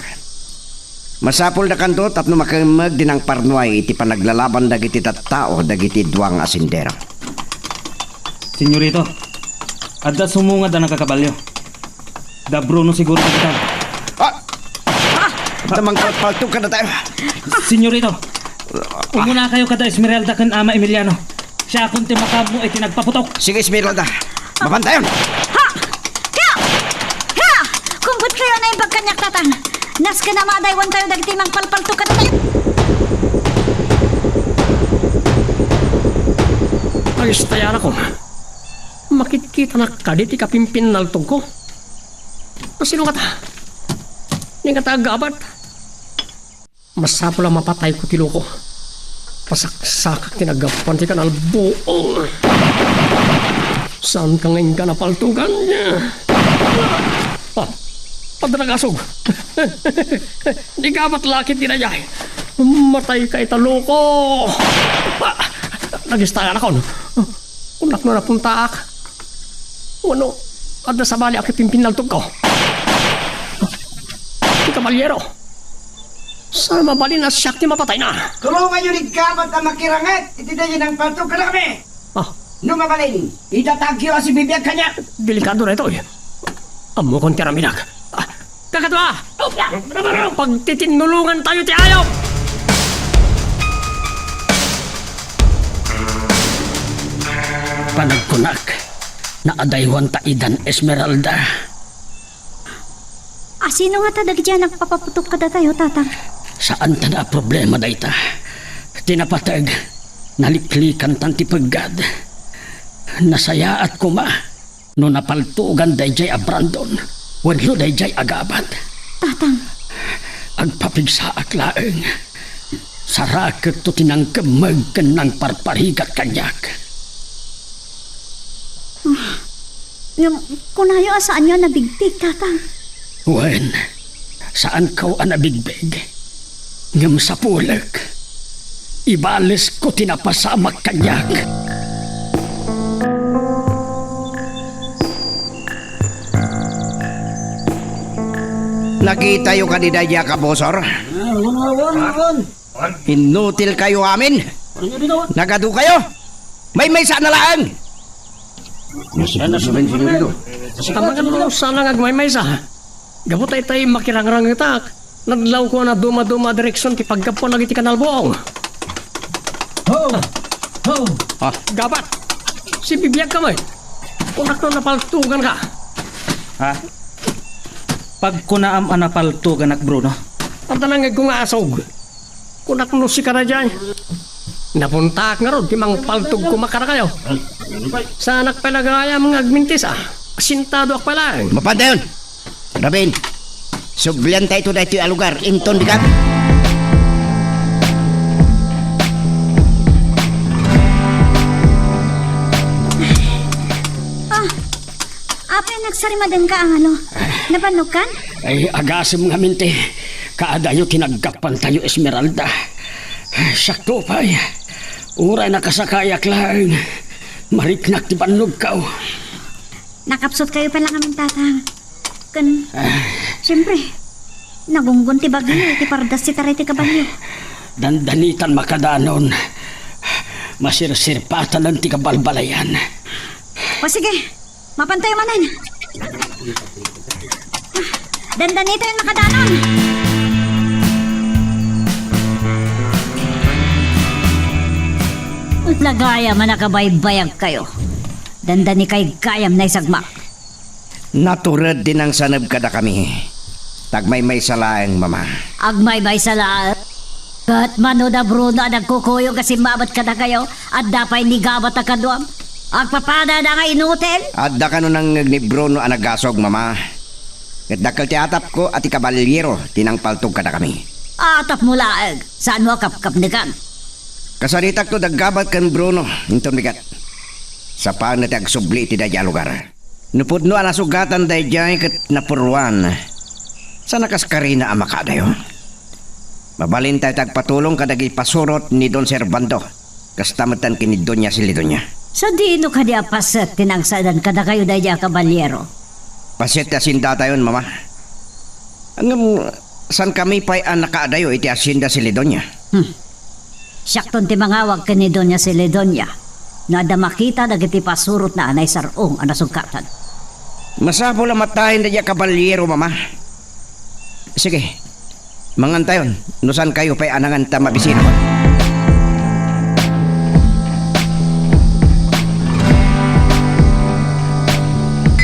S4: Masapol na kanto tapno makamag din ang parnuay iti panaglalaban dagiti tattao dagiti duwang asindero.
S7: Senyorito, adda sumungad na nakakabalyo. Da Bruno siguro kita.
S4: Tamang palto ka na tayo.
S7: Senyorito, umuna kayo kada Esmeralda kan ama Emiliano. Siya akong timakab mo ay tinagpaputok.
S4: Sige, Esmeralda. Mabantayon.
S6: Ha! Kumput kayo na yung pagkanyak tatang. Nas ka na madaywan tayo dagiti mang palpalto ka na tayo.
S8: Agistayan ako. Makikita na kaditi kapimpin naltog ko. Pasino ka ta? Hindi ka tagabat. Masapo lang mapatay ko tilo ko. Pasaksak tinagapan ti kanal buong. Saan ka ngayon ka napaltugan niya? Ah, padragasog. Di ka ba't lakit tinayay? Matay ka italoko. Nagistangan ako, no? Kunak mo na punta ak. Ano, kada sa bali ako pimpinaltog ko. Di kabalyero. Saan mabali na siyak ti mapatay na?
S4: Tulungan nyo ni Gabat na makirangat. Itidayin ang paltog ka na kami.
S8: Ah,
S4: Nung mabalin, itatagyo si bibiyag kanya.
S8: delikado na ito eh. Amo kong tiraminag. Kakatwa! Pagtitinulungan tayo ti ayop! Panagkunak na adaywan ta idan Esmeralda.
S6: Sino nga tadag dyan nagpapaputok ka da tayo, tatang?
S8: Saan ta na problema dayta? Tinapatag, naliklikan tanti paggad. Nasaya at kuma, no napaltugan dayjay a Brandon, wenlo dayjay agabat.
S6: Tatang,
S8: Agpapigsa ak laeng, sarakit to tinangkemag ng parparigat kanyak.
S6: kunayo asaan nyo nabigtig, tatang?
S8: Wen, saan kaw anabigbig? Ngam sa pulag, ibalis ko tinapasamak kanyak.
S4: Nakita yung kanidaya ka, Bosor? Inutil kayo amin. Nagado kayo. May saan na lang.
S8: Tamangan mo sana ngagmay-may sa. Gabot ay tayo makirangrang itak. Naglaw ko na duma-duma direksyon ti paggapo na iti kanalboong. Gabat, si bibiyag ka mo eh. Kunak na napaltugan ka.
S7: Ha? Pag kunaam anapaltugan ak Bruno.
S8: Ang tanangag kong asog. Kunak no si ka na dyan. Napuntak nga ron, timang paltog kumakara kayo. Sa anak palagaya mga agmintis Asintado ak pala.
S4: Mapanda yun. Rabin, sublian tayo ito dahito yung lugar. Inton di ka.
S6: Apa yung nagsarimadan ka ang ano? Napanog kan?
S8: Ay, agasim nga minti. Kaadayo tinaggapan tayo Esmeralda. Sakto pa ay. Uray nakasakayak lang. Mariknak ti panlog ka.
S6: Nakapsot kayo pala kaming tatang. Siyempre, nagunggon ti bagyo, ti pardas ti taray ti kabalyo.
S8: Dandanitan makadanon. Masirsirpatan ng ti kabalbalayan.
S6: O sige, mapantay manan. Dandanito yung makadanon.
S3: Lagaya man nakabaybayag kayo. Dandani kay gayam na isagmak.
S4: Naturad din ang sanab kada kami. Tagmay-may salaang, mama.
S3: Agmay-may sala. Kat mano da Bruno nagkukuyo kasi mabat ka na kayo at dapay ni gabat na kaduam. Agpapada na nga inutil.
S4: At da ka nun ang ni Bruno anagasog, mama. At dakal ti atap ko at ikabalyero, tinangpaltog kada kami.
S3: Atap mo laag. Saan mo kapkap ni kan?
S4: Kasaritak to daggabat kan Bruno, inton bigat. Sa paan na tagsubli ti daya lugar. Nupod no anasugatan dayjay kat napurwan. Sa nakaskarina ang makadayo. Mabalin tayo tagpatulong kadagi pasurot ni Don Servando. Kastamatan kini Doña Silidoña.
S3: Sa dino ka di apaset tinangsadan ka na kayo daya kabalyero.
S4: Paset asinda tayo, mama. Hanggang san kami pa'y ang nakaadayo iti asinda Silidoña.
S3: Siyakton ti mangawag ka ni Doña Silidoña. Nada makita nagiti pasurot na anay sarong anasugkatan.
S4: Masapo lang matahin na diya kabalyero, mama. Sige, mangantayon. Nusan kayo pa'y anangan ta mabisino ko.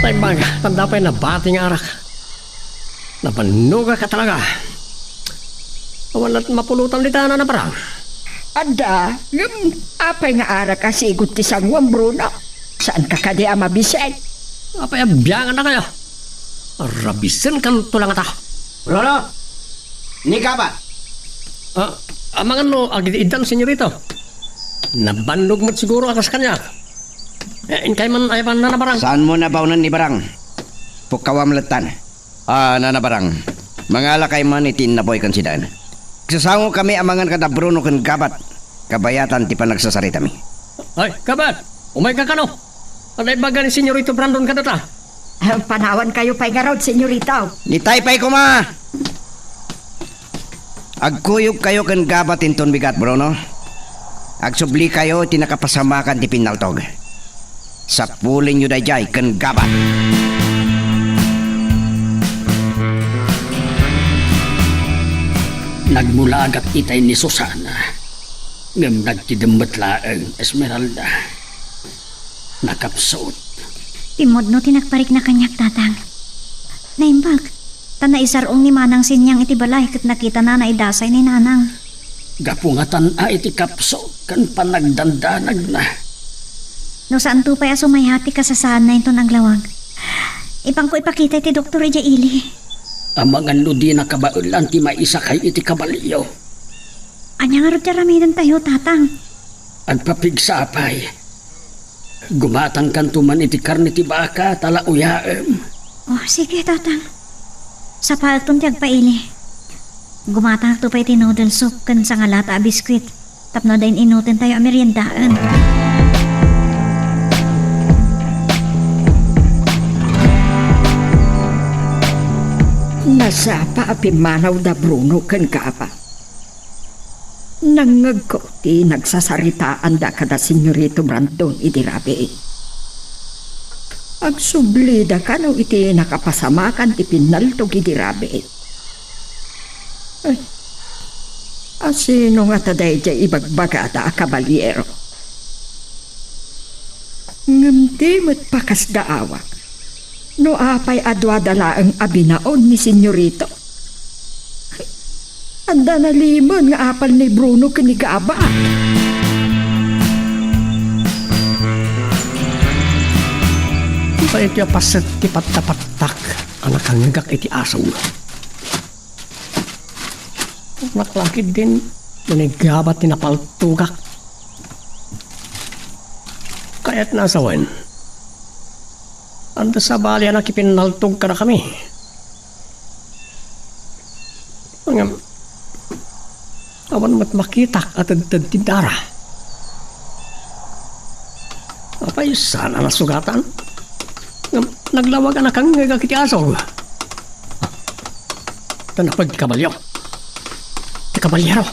S8: Ay baga, tanda pa'y nabating arak. Napanuga ka talaga. Walat mapulutan di tayo na parang.
S2: Ada, apay nga ara ka sigot ti Sangwan Bruno. Saan ka kadi amabisay?
S8: Apay abiyangan na kayo. Rabisin kan tulang ata.
S4: Bruno! Ni ka ba?
S8: Amangan no, agididan senyorito. Nabandog mo siguro akas kanya. Inkay man ay pan na parang.
S4: Saan mo nabawnan ni Barang? Pukawam latan. Nanabarang. Mga alakay man itin na boy kan sidan. Sasango kami amangan kada Bruno kan gabat. Kabayatan ti pa nagsasarita mi.
S8: Ay, kabat! Umay ka kano? Anay baga ni Senyorito Brandon ka data?
S2: Panawan kayo pa'y garod, senyorita.
S4: Nitaypay ko ma! Agkuyog kayo kan gabat inton bigat, Bruno. Agsubli kayo tinakapasamakan ti pinaltog. Sa puling yu dayjay kan gabat.
S5: Nagmula agad itay ni Susana. Ngam nagtidembet laeng Esmeralda. Nakapsot.
S6: Timod no tinagparik na kanyak tatang. Naimbag, tanaisarong ni Manang Sinyang iti balay kat nakita na naidasay ni Nanang.
S5: Gapungatan iti kapsot kan panagdandanag na.
S6: No saan to pa'y asumayhati ka sa saan na ito naglawag. Ipang ko ipakita iti Dr. Eja Ili.
S5: Amangan no di nakabaulan ti maisakay iti kabalyo.
S6: Anya nga rin ramidan tayo, tatang.
S5: Agpapigsapay. Gumatang kantuman iti karne ti baka tala uyaem.
S6: Oh, sige, tatang. Sa palton ti agpaili. Gumatang to pa iti noodle soup kan sa ngalata a biskwit. Tapno dahin inutin tayo a meriendaan.
S2: Nasapa apimanaw da Bruno kan kapa. Nangag ko ti nagsasaritaan da kada Senyorito Brandon iti rabi. Agsubli da kano iti nakapasamakan ti pinaltog iti rabi. Ay, asino nga taday jay ibagbagada a kabalyero. Ngamdi mo't pakas daawak. No apay adwadala ang abinaon ni Senyorito. Anda na limon nga apal ni Bruno kanigabat.
S8: Pa iti apaset ti patapatak anak kangagak iti asaw. Naklakid din manigabat ti napaltugak. Kaya't nasawan. Anda sa bali anak ipinaltog ka na kami. Awan mat makitak at tindara. Apay sana nasugatan? Naglawag anak kang ngagakiti asaw. Tanapag kabalyo. Ti kabalyero.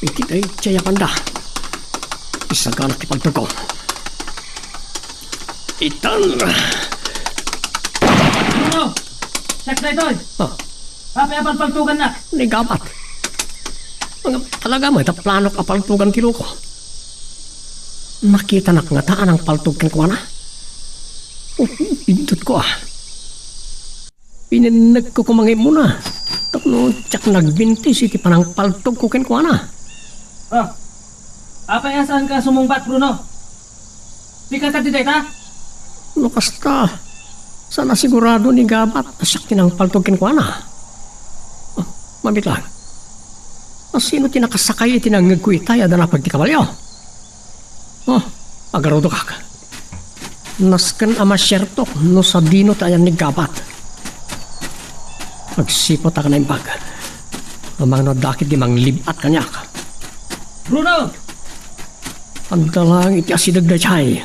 S8: Iti ay tiyaya panda. Isang ka anak ti pagtugo. Itan!
S7: Bruno! Check na ito! Papayapan pagtugan na!
S8: Nigabat. Talaga mo, ito planok a paltugan kilo ko. Nakita na kangataan ang paltugan ko na. Pindot ko Pininag ko kumangay muna. Tapno, tsak nagbintis iti panang paltog ko ken ko na.
S7: Oh! Papayasan ka sumungbat, Bruno! Di ka tatiday ta?
S8: No kasta, sana sigurado ni gabat asak tinang paltog ken ko na. Mabit lang. Sino tinakasakay itinangag ko itay adana pagtikabalyo? Agarodo kak. Nasken ama syertok no sabino tayan ni gabat. Magsipot ka na imbag. Amang nadakit di mang libat kanyak.
S7: Bruno!
S8: Andalang iti asidag na chay.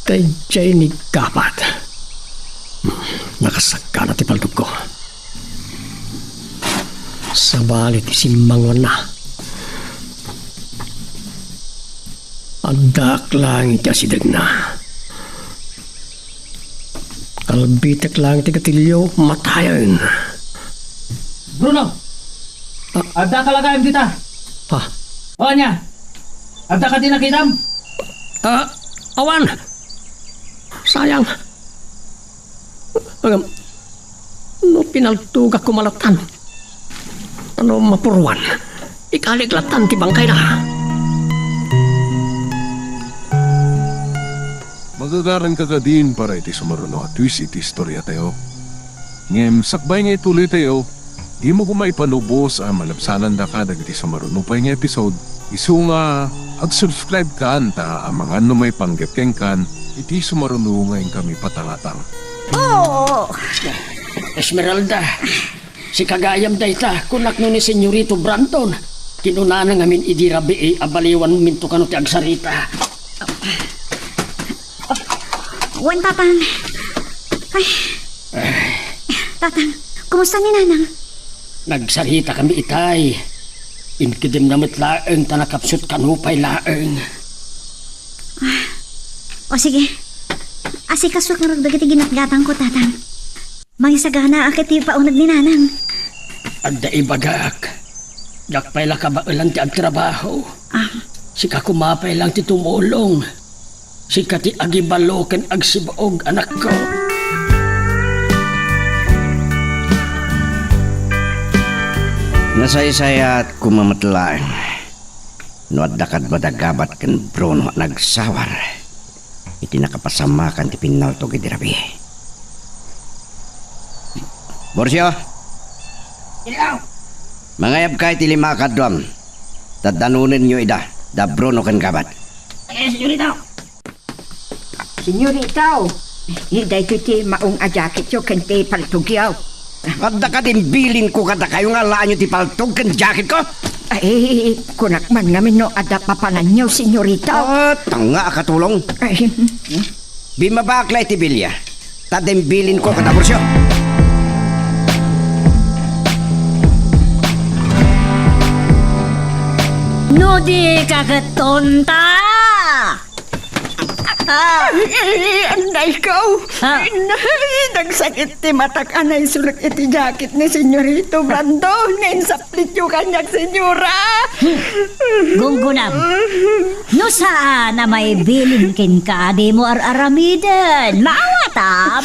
S8: Kay chay ni gabat. Nakasagka na ti paltog ko. Sa balit isimangwan na. Andak lang iti asidag na. Kalbitek lang iti katilyo matayan.
S7: Bruno! Adda ka lagayam kita! O niya! Adda ka din nakitam?
S8: Awan! Sayang. No pinaltugak ko malatan. Ano mapurwan? Ikaliglatan ti bangkay na.
S1: Magagaran ka din para iti sumaruno at twis iti istorya tayo. Ngem sakbay nga ituloy tayo, Di mo ko maipanubos ang malabsanan da ka dagiti sa marunupay nga episode. Isu nga ag-subscribe ka anta ang mga ano may panggapkeng kan iti sumarunungay kami patangatang.
S6: Oo!
S5: Esmeralda, si kagayam dayta, kunak no ni Senyorito Brandon. Kinunana ngamin idirabi abaliwan minto kano ti agsarita.
S6: Wan, Tatang. Ay. Tatang, kumusta ni Nanang?
S5: Nagsarita kami itay. Inkidim namit laeng tanakapsut kanupay laeng.
S6: O sige. Asikasok nga dagiti ginatgatang ko, Tatang. Mangisagana akit paunag ni Nanang.
S5: Adda ibagak. Dakpay la kabailan ti agtrabaho. Si kakumapay lang ti tumulong. Si kati agibalo ken agsibaog anak ko.
S4: Nasaysaya at kumamatlaan. No at dakad badagabat ken Bruno nagsawar. Iti nakapasamakan ti pinalto gidirabi. Borsyo! Mangayab kay ti lima kadwam. Tadanunin nyo ida. Da Bruno ken gabat.
S2: Senyorita, hiday ko ti maong ajakit yo kente paltugyaw.
S4: Adda ka din bilin ko kada kayo nga laan nyo ti paltog ken jacket ko.
S2: Ay, kunak man ngamin no ada papananyaw, senyorita.
S4: Tanga katulong.
S2: Ay,
S4: Bimabaklay ti bilya. Tadem bilin ko kada borsyo.
S3: No di kagatonta!
S2: anday ko.
S3: Ha?
S2: Nagsakit ti matak anay sulat iti jacket ni senyorito Brandon. Ngayon saplit yung kanyak senyora.
S3: Gunggunam, no saan na may bilin kin ka, di mo ar-aramiden. Maawatap!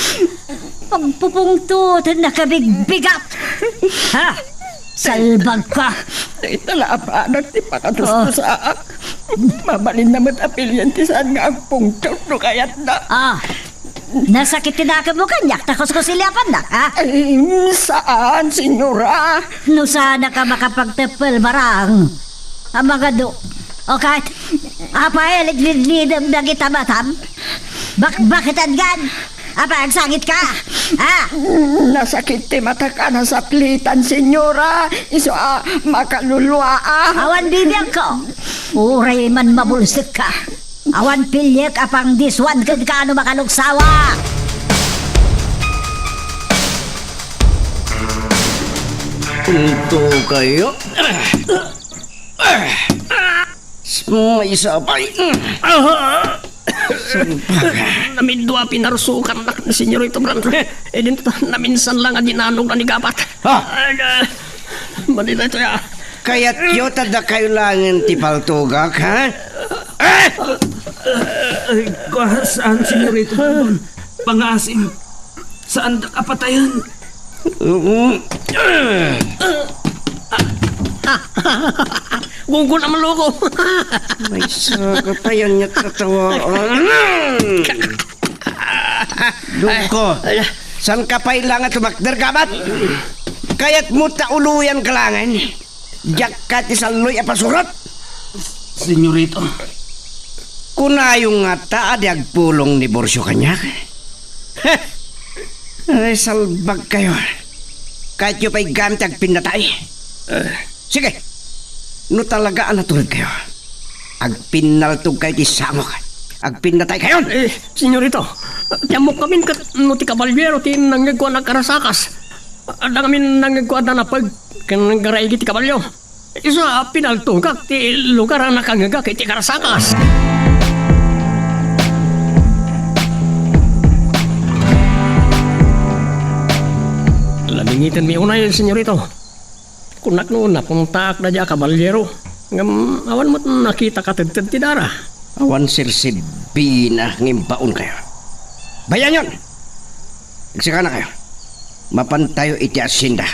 S3: Pagpupungtut na kabigbigat. Ha? Salbag ka.
S2: Itala pa ti pakatustos sa mabalin naman apilyan ti saan nga ang pungtot no kayat na.
S3: Nasakit tinakap mo kanyak, takos ko silyapan na, ha?
S2: Ay, saan, senyora?
S3: No sana ka makapagtepel marang. Ang mga do. O kahit, apa lidam na kita matam? Bakit adgan? Apa, agsangit ka? Ha?
S2: Nasakit ti mata ka na sa plitan, senyora. Iso makaluluwa
S3: Awan bibiyang ko. Uray man mabulsik ka. Awan pilyek apang diswan kag kaano makalugsawa.
S4: Ito kayo. May sabay.
S5: Namin dua pinarsukan nak ni Senyorito Brandon. Din naminsan lang ang dinanong na ni Gabat. Manila ito ya.
S4: Kaya't yo tada kayo langin ti paltugak, ha?
S7: Saan, Senyorito Brandon? Pangasim. Saan kapatayan?
S5: Gunggun naman loko.
S4: May sakatayan niya katawa. Duko, saan ka pa ilangan tumakder kabat? Kaya't mo tauluyan kalangan. Diyak ka ti saloy apasurat.
S7: Senyorito.
S4: Kunayong nga adi agpulong ni Borsyo kanyak. Ay, salbag kayo. Kahit yung pa'y gamit agpinatay. Sige, no talaga natulad kayo. Agpinaltog kayo ti samok. Agpinatay kayo.
S5: Senyorito, tiyamok kami kat no ti kabalyero ti nangyagkuan na karasakas. Ada kami nangyagkuan na napag kananggaray ti kabalyo. Isa pinaltugak ti lugar ang nakangagak ti karasakas. Lamingitan mi unay, senyorito. Kunak noon na puntak na dya kabalyero. Ngam awan mo't nakita ka tagtad ti dara.
S4: Awan sirsid bina ngimbaon kayo. Bayan yun! Nagsika na kayo. Mapantayo iti asinda.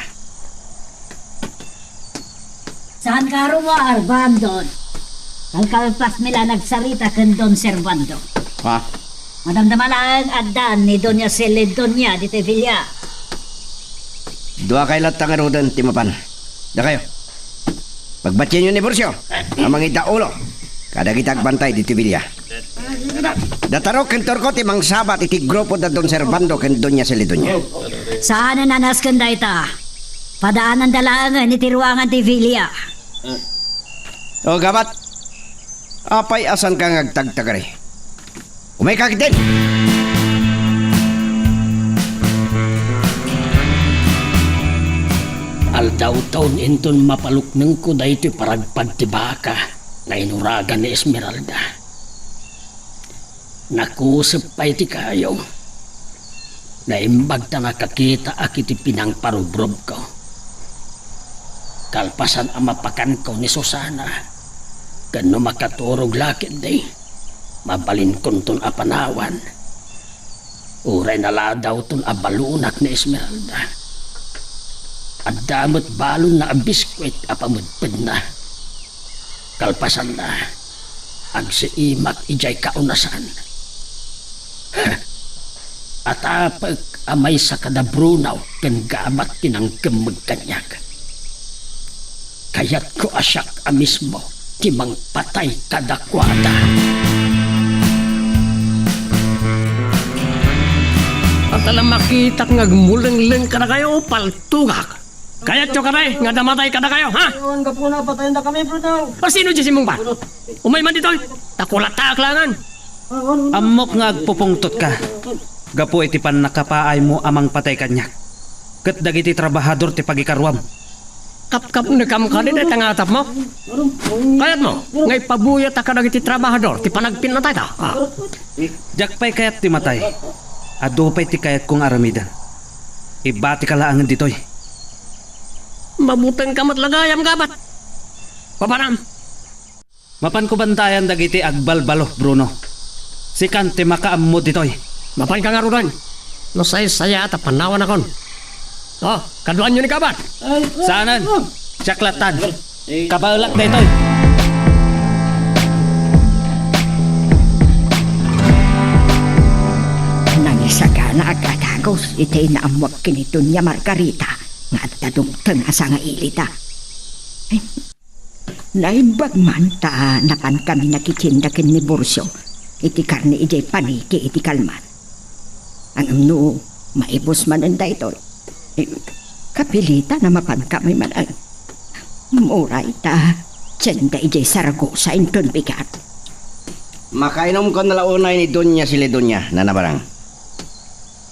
S3: Saan ka ruwar, Brandon? Kalkalpas nila nagsarita kan Don Servando.
S4: Ha?
S3: Madamdaman ang adan ni Doña Celedonia de Tevilla.
S4: Dua kay latang arudan, timapan. Da kayo. Pagbatyan yun ni Bursyo, amang idaulo. Kada kitag bantay di Tibilya. Dataro kentor ko timang sabat iti grupo da Don Servando ken Doña Celidonia.
S3: Saan na nanaskan da ita? Padaanan dalangan ni Tiruangan Tivilia.
S4: O gabat, apay asan ka ngagtagtagari? Umay kakitin!
S5: Aldaw taon inton mapalukneng ko da ito'y paragpad ti baka na inuragan ni Esmeralda. Nakusap pa iti kayo. Naimbag ta nakakita akiti pinangparubrob ko. Kalpasan ang mapakan ko ni Susana. Gano makaturog lakit day. Mabalin kon ton apanawan. Uray nala daw ton abalunak ni Esmeralda. At damot balon na abiskwit apamudpad na. Kalpasan na. Agsiimak ijay kaunasan. At apag amay sa kadabrunaw ken gamat tinangkem magkanyak. Kaya't ko asyak amismo timang patay kadakwada.
S8: At alam makita ngagmuleng-leng ka na kayo, paltugak. Kaya't nyo karay, nga damatay ka na kayo, ha?
S9: Ewan ka po na, patayin na kami, Bruno.
S8: O sino dyan si mong ba? Umay man dito, takulatak langan.
S7: Amok nga agpupungtot ka. Gapo iti pan nakapaay mo amang patay kanyak. Kat dagiti trabahador ti pagikarwam.
S8: Kap-kap nagkam ka din, tangatap mo. Kaya't mo, ngay pabuyat ka nagiti trabahador, ti panagpinatay ka, ha?
S7: Jakpay kayat ti matay. Adupay ti kayat kong aramidan. Ibati ka laangan ditoy.
S8: Mabutang kamat lagayam gabat. Papanam.
S7: Mapan ko bantayan dagiti agbalbalo, Bruno. Si Kante makaammo ditoy.
S8: Mapan ka nga rudan. No saya at panawan akon. Oh, kaduan nyo ni kabat.
S7: Saanan? Siyaklatan. Kabalak ditoy.
S2: Nangisagana agkatagos iti naamwag kinito niya Margarita nga at tadungtang asa nga ilita. Ay, naimbag man ta napan kami nakikindakin ni Bursyo iti karni ijay paniki iti kalman. Ang amno maibos man ang daytoy. Kapilita na mapan kami man ang muray ta tiyenda ijay Saragosa inton bigat.
S4: Makainom ko nalaunay ni Doña Celidonia na nabarang.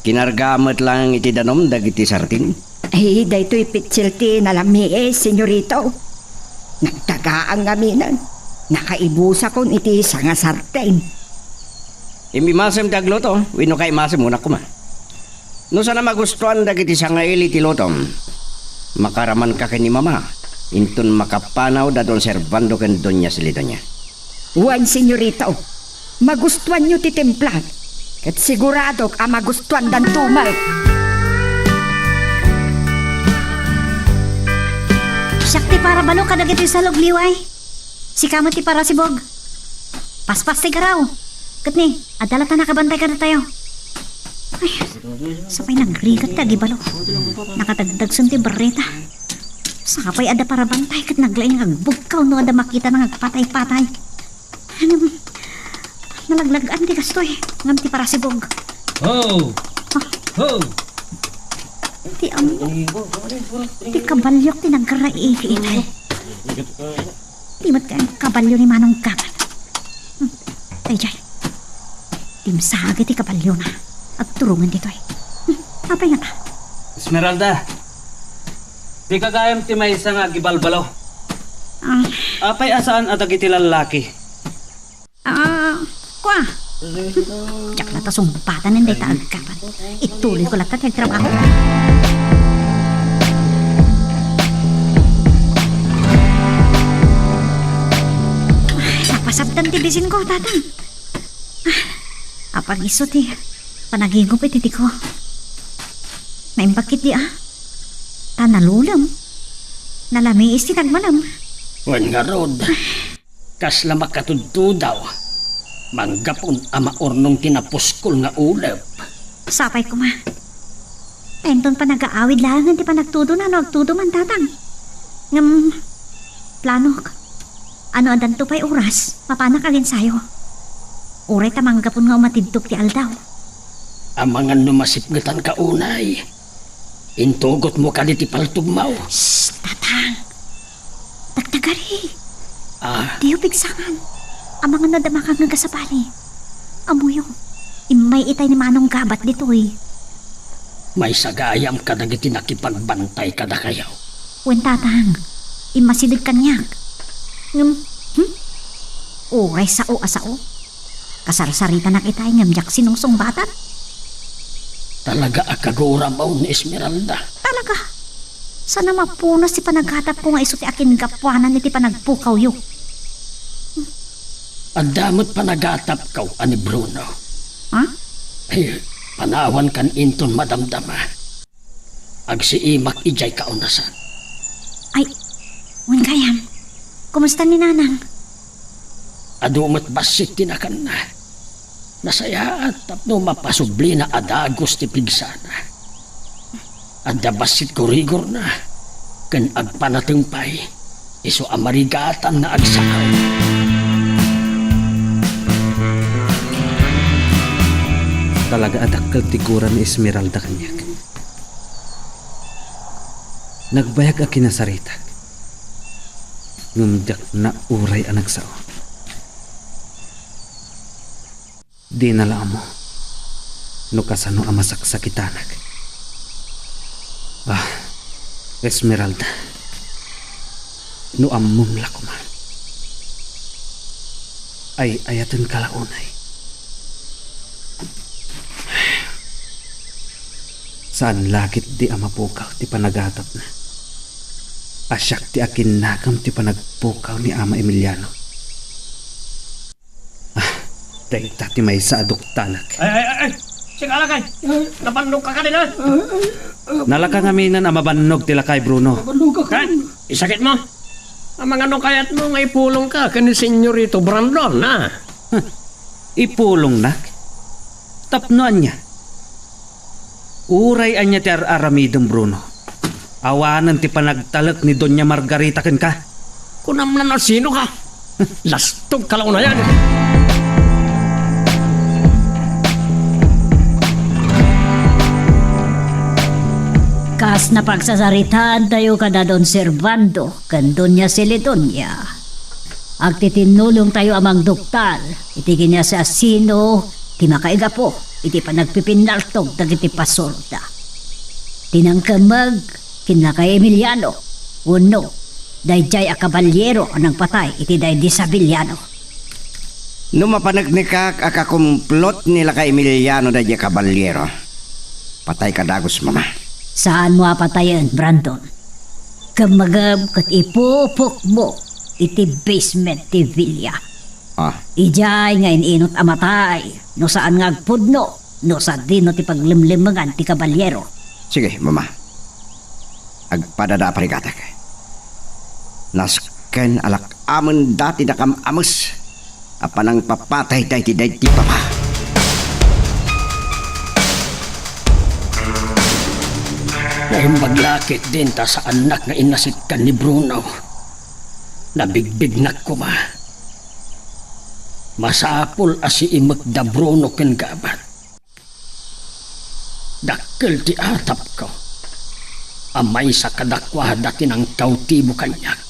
S4: Kinargamot lang iti danom dagiti sartin.
S2: Ay, daytoy pitsilti na lami senyorito. Nagtagaan gaminan. Nakaibusa kon iti sanga sarten.
S4: Imbi masem dagloto, wino kay masem muna kuma. No sana magustuhan dagiti sanga ili ti lotom. Makaraman ka ken ni mama. Intun makapanaw da Don Servando ken Doña Celidonia.
S2: Wan senyorito, magustuhan nyo ti templan. Kat sigurado ka magustuhan dan tumal.
S6: Siyak ti para balo kadag ito sa logliway. Si kamot ti para si Bog. Paspas ti garaw. Kat ni, adalata nakabantay ka na tayo. Ay, sapay nagrigat ka, gibalo. Nakatagdag sun ti barreta. Sapay ada para bantay kat naglain nagbugkaw no ada makita na nagpatay-patay. Nalaglagan ti kastoy. Ngam ti para si Bog.
S7: Ho! Ho!
S6: Ti ti kabalyok ti nagkaraiki itay. Ti mat ka kabalyo ni Manong Kapat. Ay jay. Timsagi ti kabalyo na. At turungan dito ay. Apay nga ta?
S7: Esmeralda. Di kagayam ti may isang agibalbalaw. Apay asaan at agiti lalaki?
S6: Kwa? Diyak na ta sumpatan ng dayta agkapan. Ituloy ko lang ta trabaho. Napasabtan ti bisin ko, tatang. Apag iso ti panagigop iti ko. Naimbakit di Tanalulam. Nalamiis ti nagmalam.
S5: Wan nga rod. Kasla makatudto daw. Manggapon ama ornong tinapuskol nga ulap.
S6: Sapay ko ma. Penton pa nag-aawid lang, hindi pa nagtudo na, nagtudo man tatang. Ngam, plano, ano andan to pa'y oras, mapanak agin sayo. Uray tamanggapon nga umatidtok ti aldaw.
S5: Ang mga numasipgatan ka unay. Intugot mo ka di ti paltugmaw.
S6: Shh, tatang. Tagtagari. Di pigsangan. Ang mga nadamakang nga kasabali. Amuyo, imay itay ni Manong gabat dito eh.
S5: May sagayam ka na giti nakipagbantay ka na kayaw.
S6: Wen tatang, imasilig kanyak. Uray sao asao. Kasarsarita na kitay ngamyak sinungsong batat.
S5: Talaga akagura mo ni Esmeralda.
S6: Talaga. Sana mapunas si panaghatap ko nga iso ti akin kapwanan ni ti panagpukaw yu.
S5: Ang damot pa nagatap kaw ani Bruno.
S6: Ha?
S5: Eh, panawan kan inton madamdama. Agsiimak ijay kaunasan.
S6: Ay, wen kayam. Kumusta ni Nanang?
S5: Adumat basit tinakan na. Nasaya at tapno mapasubli na adagos ti pigsana. Anda basit ko rigor na. Kan agpanatengpay. Iso amarigatan na agsakaw.
S7: Talaga adakkel tiguran ni Esmeralda kanyak. Nagbayag a kinasarita. Ngumdak na uray ang nagsao. Di nala mo. No kasano ang masaksakitanak. Esmeralda. No amom lakuma. Ay ayatan kalaunay. Saan lakit di amapukaw ti panagatap na. Asyak ti akin nakam ti panagpukaw ni Ama Emiliano. Dahita ti may saadok talak.
S8: Ay! Sige alakay! Nabannog ka kanina!
S7: Nalakang aminan ang mabannog ti lakay, Bruno.
S8: Kan, isakit mo! Ang mga nukayat mo nga ipulong ka kani Senyorito Brandon, na!
S7: Ipulong nak? Tapnoan niya. Uray anya ti aramidong Bruno. Awanan ti panagtalak ni Doña Margarita ken ka.
S8: Kunam na sino ka? Lastog ka lang na yan!
S3: Kas na pagsasaritaan tayo kada Don Servando kan Doña Celedonia. Agtitinulong tayo amang doktal. Itigin niya sa sino, ti makaiga po, iti pa nagpipinaltog dagiti pasorda. Tinangkamag, kinakay Emiliano, uno, dayjay a kabalyero anang patay, iti day disabiliano.
S4: Numapanagnikak akakumplot nila kay Emiliano da Caballero. Patay ka dagos mama.
S3: Saan mo apatayan, Brandon? Kamagam kat ipupok mo iti basement ti Villa. Ijay nga ininot amatay, no saan nga agpudno, no sa dino ti paglimlimangan ti kabalyero.
S4: Sige, mama. Agpadada parigatak. Nasken alak amon dati na kamamus. Apanang papatay dahi ti papa.
S5: Naimaglakit din ta sa anak nga inasitkan ni Bruno. Nabigbig na kuma. Masapol asi imek da Bruno ken gabat. Dakkel ti atap ko. Amay sa kadakwada tinang kautibo kanyak.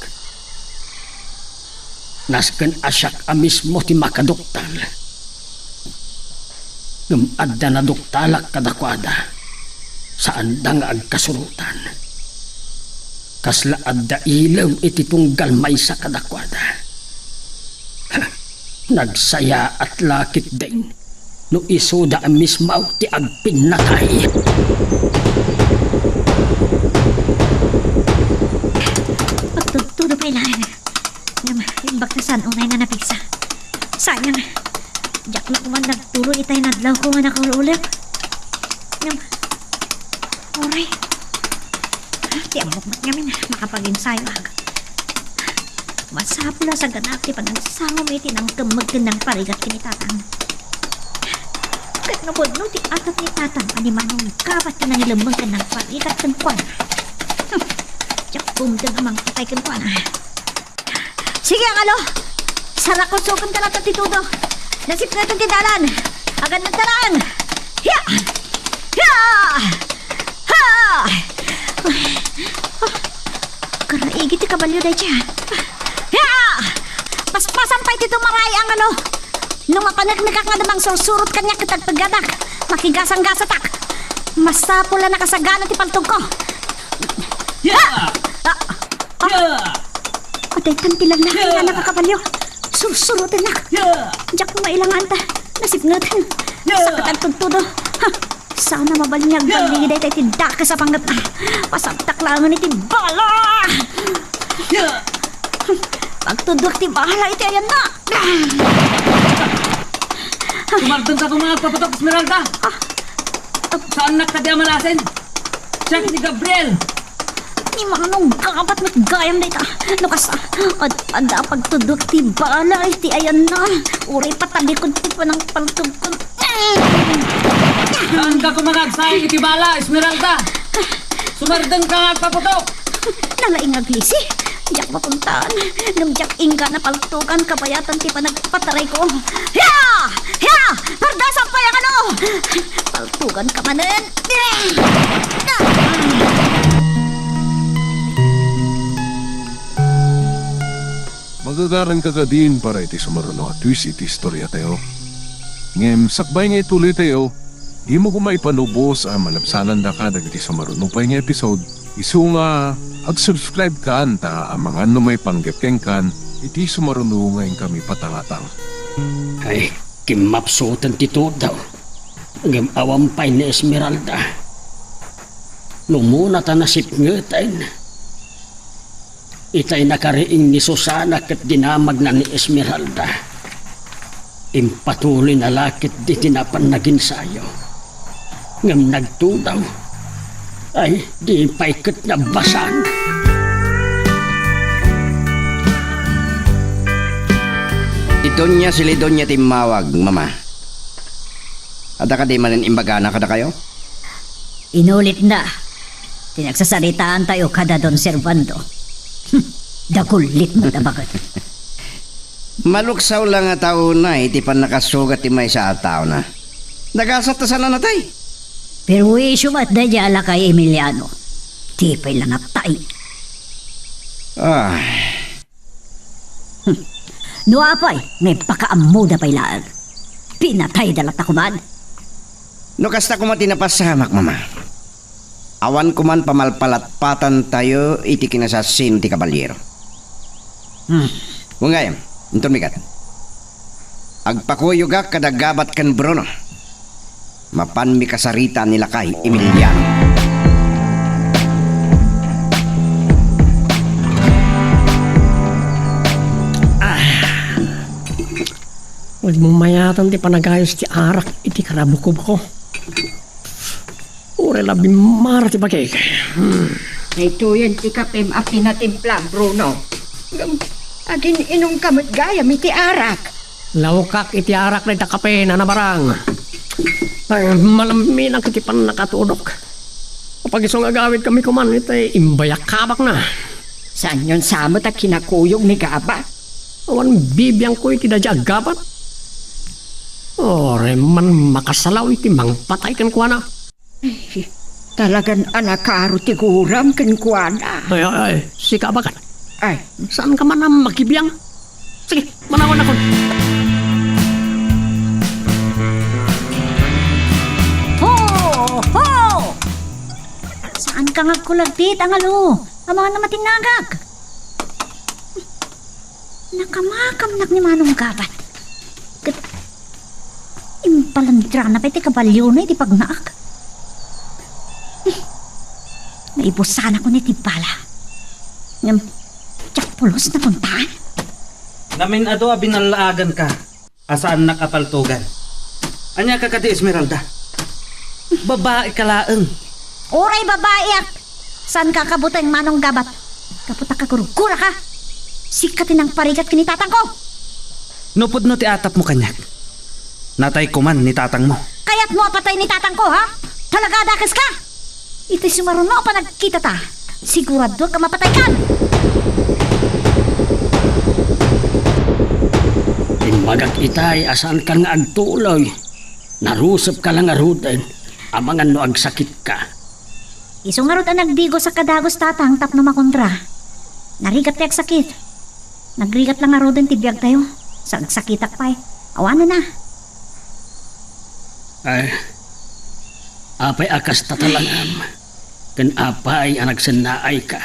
S5: Nasken asyak amismo ti makadoktal. Ngumadda na doktalak kadakwada. Saan da nga agkasurutan. Kasla adda ilaw iti tunggal may sa kadakwada. Nagsaya at lakit din no isoda ang mismaw ti agpinatay.
S6: Pagtuturo pa ilan. Yung bagtasan, unay nga napigsa. Sayang. Diyak na kuman nagturo itay nadlaw ko nga nakululip. Oray. Di amok matyamin. Makapag-ensayo agad. Masapula sa ganap ti panagsangom iti ng kamagkandang parigat kinitatang. Kat nabudno ti atap ni tatang ani manong kapat ka nang ilambang ka ng parikat kan kwan. Tsak bumdag amang patay kan kwan. Sige ang alo, sarakosukan ka na tatitudo. Nasip na itong tindalan. Agad ng talaan. Hiya! Hiya! Ha! Karaigi ti kabalyo day siya. Hiya! Paspasan pa iti maray ang alo. Nung mapanagmikak nga namang sursurot kanya kitagpagadak. Makigasang-gasatak. Masapula na kasagana ti paltog ko.
S7: Yeah! Yeah!
S6: Atay kantilag na kaya nakakabalyo. Sursurutin na.
S7: Yeah!
S6: Diyak mo mailangan ta. Nasipnutin. Sakit ang tuntudo. Ha! Sana mabalinyag baliday tayo tindaka sa pangat na. Pasabtak lang ni tibala.
S7: Yeah!
S6: Pagtudok tibala iti ayan na.
S7: Kumardon ka kung mga papatok, Esmeralda! Saan nakadya malasin? Check ni Gabriel!
S6: Ni manong kapat met gayam day ta. Nukas ada pagtudok tibala iti ayan na. Uri patalikod ti pa ng paltog ko.
S7: Saan ka kumagagsay itibala, Esmeralda? Sumardon ka nga papatok!
S6: Nalaing aglisi. Diyak mapuntaan. Nung diyak ingga na paltukan kabayatan ti pa nagpataray ko. Hiya! Hiya! Pardasan pa yung ano! Paltukan ka manin.
S1: Magagaran ka ka din para iti sumaruno at twist iti istorya tayo. Ngem, sakbay nga ituloy tayo, di mo kumaipanubos ang malabsanan da ka dagiti sumaruno pa nga episode. Isu nga, ag-subscribe ka anta ang mga may panggapkeng kan, iti sumaruno ngayon kami patangatang.
S5: Ay, kimapsutan tito daw. Awampay ni Esmeralda. Lumuna ta nasipngetan. Itay nakariing ni Susana kat dinamag na ni Esmeralda. Impatuloy na lakit di tinapan naging sayo. Ngam nagtudaw. Ay, di paikat na basan.
S4: Donya sili Donya timawag, mama. Ada ka di manin imbagana kada kayo?
S3: Inulit na. Tinagsasaritaan tayo kada Don Servando. Dakulit mo na bakit?
S4: Maluksaw lang nga tao na, iti pan nakasugat ti may sa tao na. Nagasat ta sana natay.
S3: Pero wisyo mat na jala kay Emiliano. Tipay lang atay.
S4: Ah,
S3: Nuapay, may pakaamu da pailaan. Pinatay dalat ako man.
S4: no kasta ko matinapasamak, mama. Awan ko man pamalpalatpatan tayo iti kinasasin ti kabalyero. Kung gayam, intun mikat. Agpakuyugak kadagabat kan Bruno. Mapan mi kasarita nila kay Emiliano.
S8: Huwag mong mayatan ti panagayos ti arak iti karabukob ko. Ure labi mara ti bagay.
S2: Ito yan ti kapim a pinatimpla, Bruno. Agin inong kamot gayam iti arak.
S8: Lawkak iti arak na itakape na nabarang. Ay, malamin ang kitipan nakatudok. Kapag isong agawid kami kuman, ito'y imbayak kabak na.
S2: Saan yun samot at kinakuyog ni Gaba?
S8: Awan bibiyang ko iti dadya agabat. Ore man makasalaw iti mangpatay kan kuana.
S2: Talagan anakaro ti guram kan kuana.
S8: Ay, si kabakan.
S2: Ay,
S8: Saan ka man ang makibiyang? Sige, manawan ako.
S6: Ho! Ho! Saan ka nga kulagtit ang alo? Ang mga namatinagag. Nakamakamnak ni Manong Gabat. Impalandra na pa iti kabalyo na iti pagnaak. Naibusan ako ni Tibala. Ngam, tsak pulos na puntaan.
S7: Namin ado binalaagan ka. Asaan nakapaltugan? Anya ka kati Esmeralda? Babae kalaeng.
S6: Oray babae ak. Saan ka kabutang Manong Gabat? Kaputa ka gurugura ka. Sikatin ang parigat kinitatang ko.
S7: Nupod no ti atap mo kanyak. Natay ko man ni tatang mo.
S6: Kaya't mo apatay ni tatang ko, ha? Talaga dakas ka? Iti sumaruno pa nagkita ta. Sigurado ka mapatay ka.
S5: Magag itay, asan ka nga agtuloy? Narusap ka lang arudan, amangan no agsakit ka.
S6: Isungarod ang nagdigo sa kadagos tatang tapno makontra. Narigat tiyak sakit. Nagrigat lang arudan tibiyag tayo. Sagsakitak pa eh. Awanan na.
S5: Ay, apay akas tatalangam. Kan apay ang nagsanaay ka.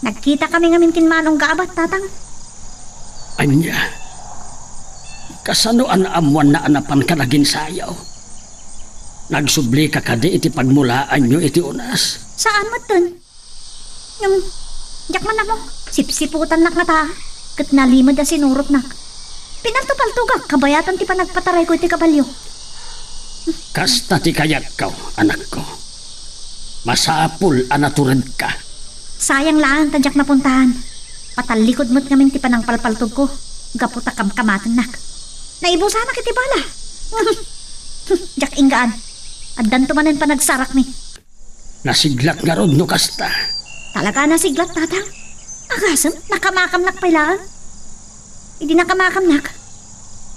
S6: Nagkita kami nga mintin manong gaabat tatang.
S5: Anya, kasano ang amuan na anapan ka naging sayaw? Nagsubli ka kadi iti pagmulaan nyo iti unas.
S6: Saan mo dun? Yung, yak man na mo. Sipsiputan nak nga ta. Kat nalimod na sinurot nak. Pinaltupaltugak, kabayatan ti pa nagpataray ko iti kabalyo.
S5: Kasta ti kayak ka, anak ko. Masapul anaturad ka.
S6: Sayang lang tadyak na puntahan. Patalikod mo't ngamin ti panang palpaltog ko. Gaputa kamkamatan nak. Naibusa na kiti bala. Jak inggaan. Addan tumanin pa nagsarak ni.
S5: Nasiglat nga rod no kasta.
S6: Talaga nasiglat tatang. Agasam, nakamakam nak pailaan. Hindi nakamakam nak.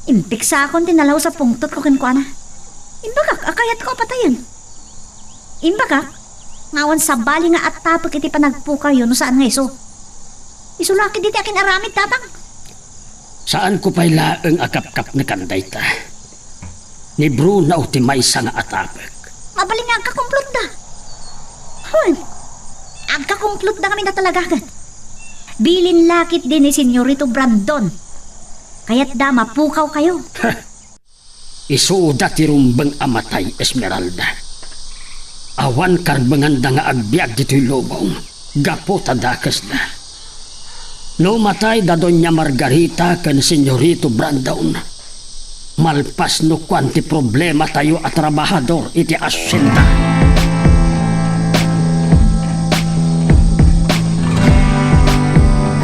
S6: Impik sa akong tinalaw sa pungtot ko kinkwana. Imbagak, akayat ko patayin. Imbagak, ngawan sa bali nga at tapag iti panagpukaw yun no saan nga iso. Isulaki diti akin aramid tatang.
S5: Saan ko pa'y laeng akap-kap na kanday ta? Ni Bruna o ti Maysa nga atapag.
S6: Mabaling nga agkakumplot da. Hoy, agkakumplot da kami na talaga agad. Bilin lakit din ni Senyorito Brandon. Kaya't da mapukaw kayo.
S5: Isuuda ti rumbang amatay, Esmeralda. Awan karbangan da nga agbiag dito'y lubong. Gapo tadakas da. No matay da Doña Margarita kan Senyorito Brandon. Malpas no kwanti problema tayo at trabahador iti asyenda.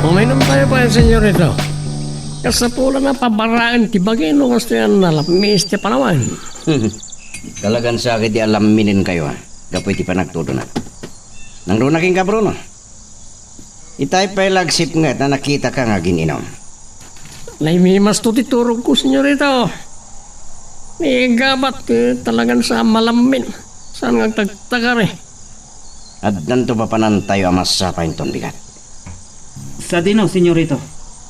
S8: Uminom tayo pa yan, senyorito. Kasapulan na pabaraan ti bagino gusto yan nalamis ti panawan.
S4: Talagang sakit di alaminin kayo ha. Gapoy ti panagtudo na. Nang runaking ka Bruno. Itay pa'y lagsip nga na nakita ka nga gininom.
S8: Naimimas to titurog ko, senyorito. Ni gabat talagang sa malamin. Saan nga tagtagar eh.
S4: At nanto pa panantayo amas sa painton bigat.
S7: Sa dino, senyorito.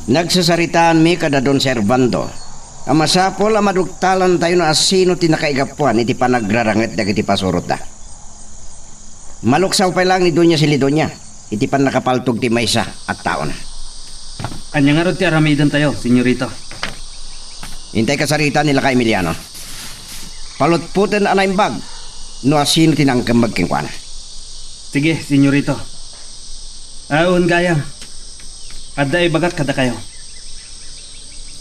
S4: Nagsasaritaan mi kada Don Servando. Amasapol amaduktalan tayo na asino tinakaigapuan iti panagraranget dagiti pasurot da. Maluksaw pa lang ni Doña Silidonia. Iti pan nakapaltog ti Maysa at taon.
S7: Anya nga rod ti aramidan tayo, senyorito.
S4: Hintay kasarita nila ka Emiliano. Palutputin anay bag. No asino tinangkam magkingkwan.
S7: Sige, senyorito. Aun gayam. Adda ibagat kada kayo.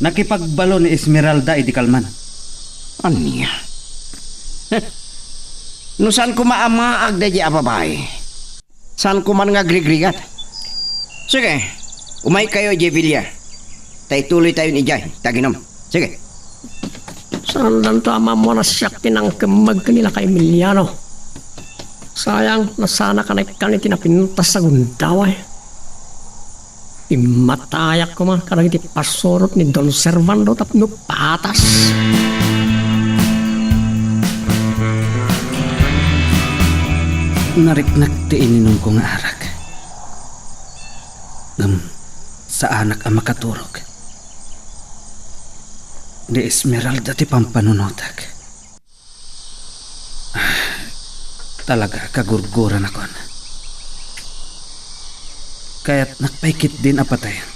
S7: Nakipagbalo ni Esmeralda iti kalman.
S4: Anya? No saan ko maamaag da di ababay? Saan ko man nga grigrigat? Sige, umay kayo Jevilia. Tay tuloy tayo ni Jay, taginom. Sige.
S8: Saan lang to ama mo na siyak tinangkamag kanila kay Emiliano. Sayang na sana ka na tinapintas sa gundaway. Imatayak ko man karang iti pasorot ni Don Servando tapno patas.
S7: Nariknak ti ininom ko nga arak. Sa anak ang makaturog. Di Esmeralda ti pampanunotag. Talaga kagurguran ako. Kaya't nakpaikit din apatayan.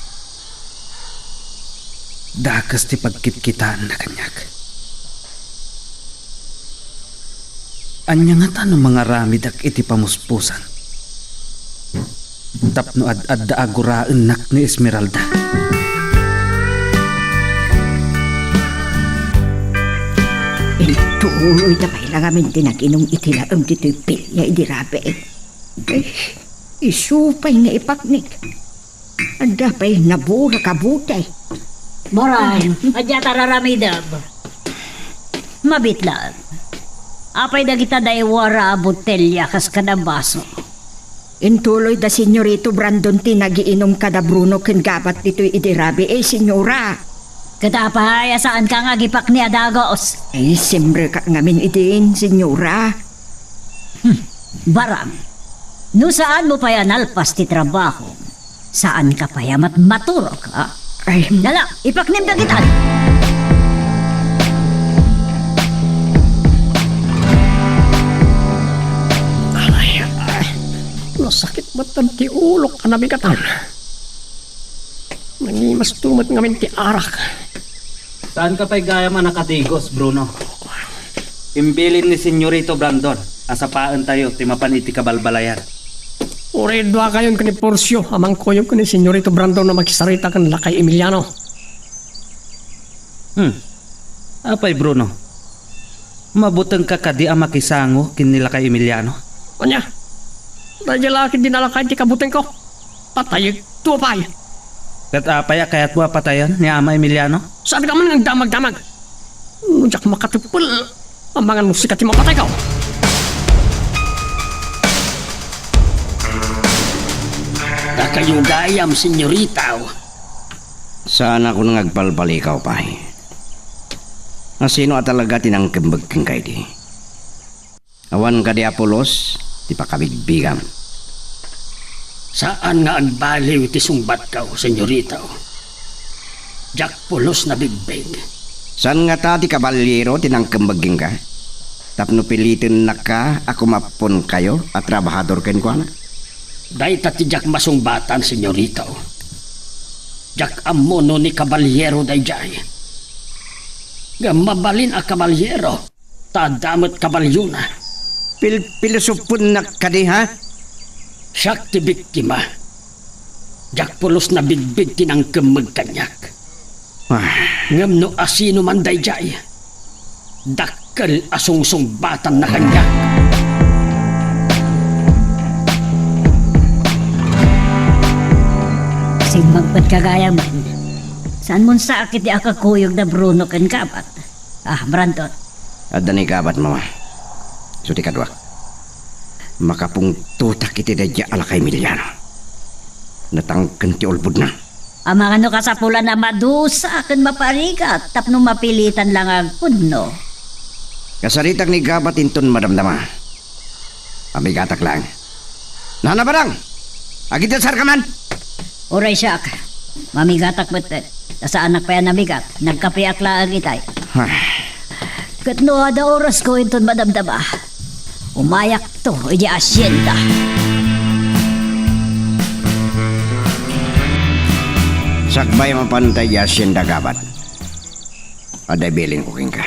S7: Dakas ti pagkitkitaan na kanyak. Anya nga tanong mga ramidak iti pamuspusan. Tapno ad aguraan nak ni Esmeralda.
S2: Ituloy na pailang amin tinaginong itilaam dito'y pilya idirabe eh. Isupay nga ipaknik. Ada pa'y nabura kabutay.
S3: Moray, adya tararamidab. Mabitlaan. Apay da kita daywara botelya kas kada baso.
S2: Intuloy da senyorito Brandon ti nagiinom kada Bruno ken gabat dito'y idirabi senyora.
S3: Katapahaya saan ka nga gipak ni Adagos?
S2: Siyempre ka ngamin idin, senyora.
S3: Barang, no saan mo pa yan alpas ti trabaho? Saan ka pa yamat maturok, ha?
S2: Ay,
S3: Nala, ipaknim da kita.
S8: Sakit matan ti ulok ka nabigatan. Nangimas tumat ngamin ti arak.
S7: Saan ka pa'y gaya man nakatigos, Bruno? Imbilin ni Senyorito Brandon. Asapaan tayo, timapan iti kabalbalayan.
S8: Uri dua kayon kani Porcio, amang koyon kani Senyorito Brandon na makisarita kan lakay Emiliano.
S7: Apay, Bruno? Mabutang ka kadi ang makisango kinila kay Emiliano?
S8: Anya? Dahil laki dinalakay ti kabuteng ko. Patayag, tuwapay.
S7: Kat apay kaya't mo patayan ni Ama Emiliano?
S8: Sabi ka man ng damag-damag. Nujak makatupul. Ambangan musika ti mapatay ka.
S5: Da kayo gayam, senyorita.
S4: Saan ako nang agpalpalikaw pa sino at talaga tinangkembag kang kay di? Awan ka di Apolos, di pa kabigbigam.
S5: Saan nga agbaliw ti sungbat ka, senyorita? Jack Pulos na bigbig.
S4: Saan nga ta di kabalyero tinangkembaging ka? Tapno pilitin na ka, ako mapon kayo at trabahador ken ko na?
S5: Day ti Jack masungbatan, senyorita. Jack amono ni kabalyero day jay. Mabalin a kabalyero. Tadamot kabalyo na.
S4: Pilusupon na ka di ha?
S5: Siyak ti biktima. Jack Pulos na bigbig tinangkemag kanyak. Ngam no asino man day jay. Dakkel asungsungbatan na kanyak.
S3: Kasing magpagkagaya man. Saan mo sakit di akakuyog na Bruno ken kabat? Brandon.
S4: At dani kabat mama. Suti kadwak. Makapungtutak iti dadya ala kay Emiliano. Natangken ti ulbud na.
S3: Amang ano ka sa pula na madusa ken maparigat tapno mapilitan lang ang pudno.
S4: Kasaritak ni gabat inton madamdama. Amigatak lang. Nana barang! Agit sar ka man!
S3: Oray siyak. Mamigatak betet. Sa anak pa yan namigat. Nagkapiak lang itay. Katno ada oras ko inton madamdama. Umayak to, iji asyenda.
S4: Sakbay mapantay di asyenda gabat. Aday bilin ko ka.